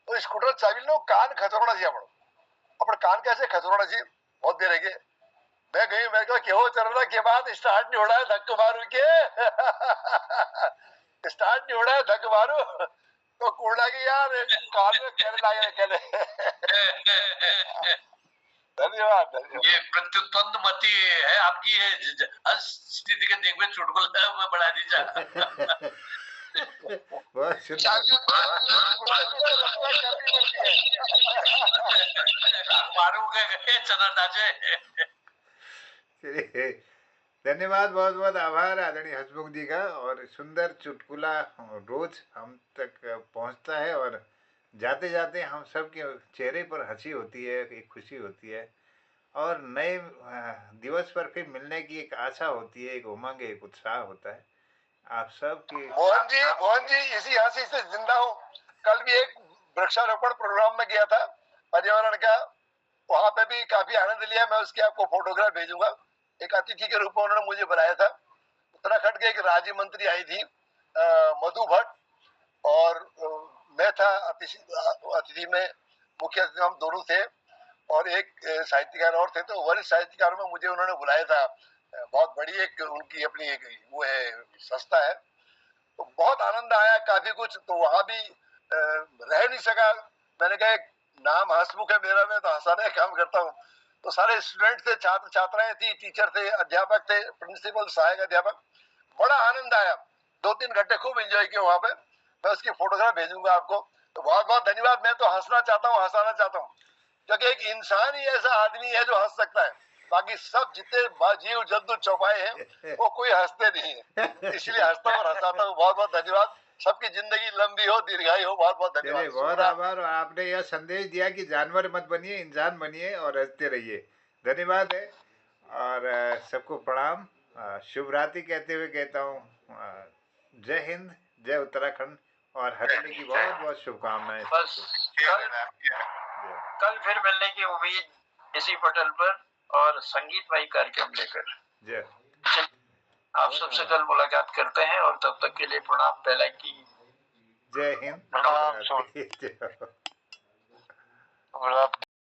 Speaker 3: तो स्कूटर चाबी लो कान खतरोना थी अपन कान कैसे खतरोना थी। बहुत देर है मैं गई, मैं कहा क्यों चल रहा के बाद स्टार्ट नहीं हो रहा है, धक्का मारू के स्टार्ट नहीं हो रहा है, धक्का मारू। तो कूड़ा की यार कान में कहने लगे कहने धन्यवाद धन्यवाद।
Speaker 7: ये प्रत्युत्पन्न मती है आपकी, ये स्थिति के देख में चुटकुला में बढ़ा दीजा।
Speaker 1: बहुत सुंदर।
Speaker 7: मारू के चंद्रदाचे।
Speaker 1: चलिए, धन्यवाद, बहुत बहुत आभार आदरणीय हंसमुख जी का। और सुंदर चुटकुला रोज हम तक पहुंचता है और जाते जाते हम सब के चेहरे पर हंसी होती है, एक खुशी होती है और नए दिवस पर फिर मिलने की एक आशा होती है, एक उमंग, एक उत्साह होता है आप सब की।
Speaker 3: मोहन जी इसी हंसी से जिंदा हूँ। कल भी एक वृक्षारोपण प्रोग्राम में गया था पर्यावरण का, वहां पे भी काफी आनंद लिया। मैं उसकी आपको फोटोग्राफ भेजूंगा। एक अतिथि के रूप में उन्होंने मुझे बुलाया था। उत्तराखंड के एक राज्य मंत्री आई थी मधु भट्ट, और मैं था अतिथि में, मुख्य अतिथि हम दोनों थे और एक साहित्यकार और थे। तो वरिष्ठ साहित्यकारों में मुझे उन्होंने बुलाया था। बहुत बड़ी एक उनकी अपनी एक वो है, संस्था है। तो बहुत आनंद आया, काफी कुछ। तो वहां भी रह नहीं सका। मैंने कहा नाम हंसमुख है मेरा, मैं तो हंसाने का काम करता हूँ। तो सारे स्टूडेंट थे, छात्र छात्राएं थी, टीचर थे, अध्यापक थे, प्रिंसिपल, सहायक अध्यापक। बड़ा आनंद आया। 2-3 घंटे खूब एंजॉय किया वहां पे। मैं उसकी फोटोग्राफ भेजूंगा आपको। तो बहुत बहुत धन्यवाद। मैं तो हंसना चाहता हूँ, हंसाना चाहता हूँ, क्योंकि एक इंसान ही ऐसा आदमी है जो हंस सकता है। बाकी सब जितने जीव जंतु चौपाए हैं वो कोई हंसते नहीं है। इसलिए हंसता हूँ और हंसाता हूँ। बहुत बहुत धन्यवाद। सबकी जिंदगी लंबी हो, दीर्घायु हो। बहुत बहुत
Speaker 1: चलिए,
Speaker 3: धन्यवाद।
Speaker 1: बहुत आभार। और आपने यह संदेश दिया कि जानवर मत बनिए, इंसान बनिए और हंसते रहिए। धन्यवाद है। और सबको प्रणाम। शुभ रात्रि कहते हुए कहता हूँ जय हिंद, जय उत्तराखंड और हरियाणा की बहुत बहुत शुभकामनाएं।
Speaker 6: बस कल फिर मिलने की उम्मीद इसी पटल पर और संगीतमय कार्यक्रम लेकर।
Speaker 1: जय।
Speaker 6: आप सबसे कल मुलाकात करते हैं और तब तक के लिए प्रणाम। पहला की
Speaker 1: जय हिंद।
Speaker 3: प्रणाम।
Speaker 1: जय।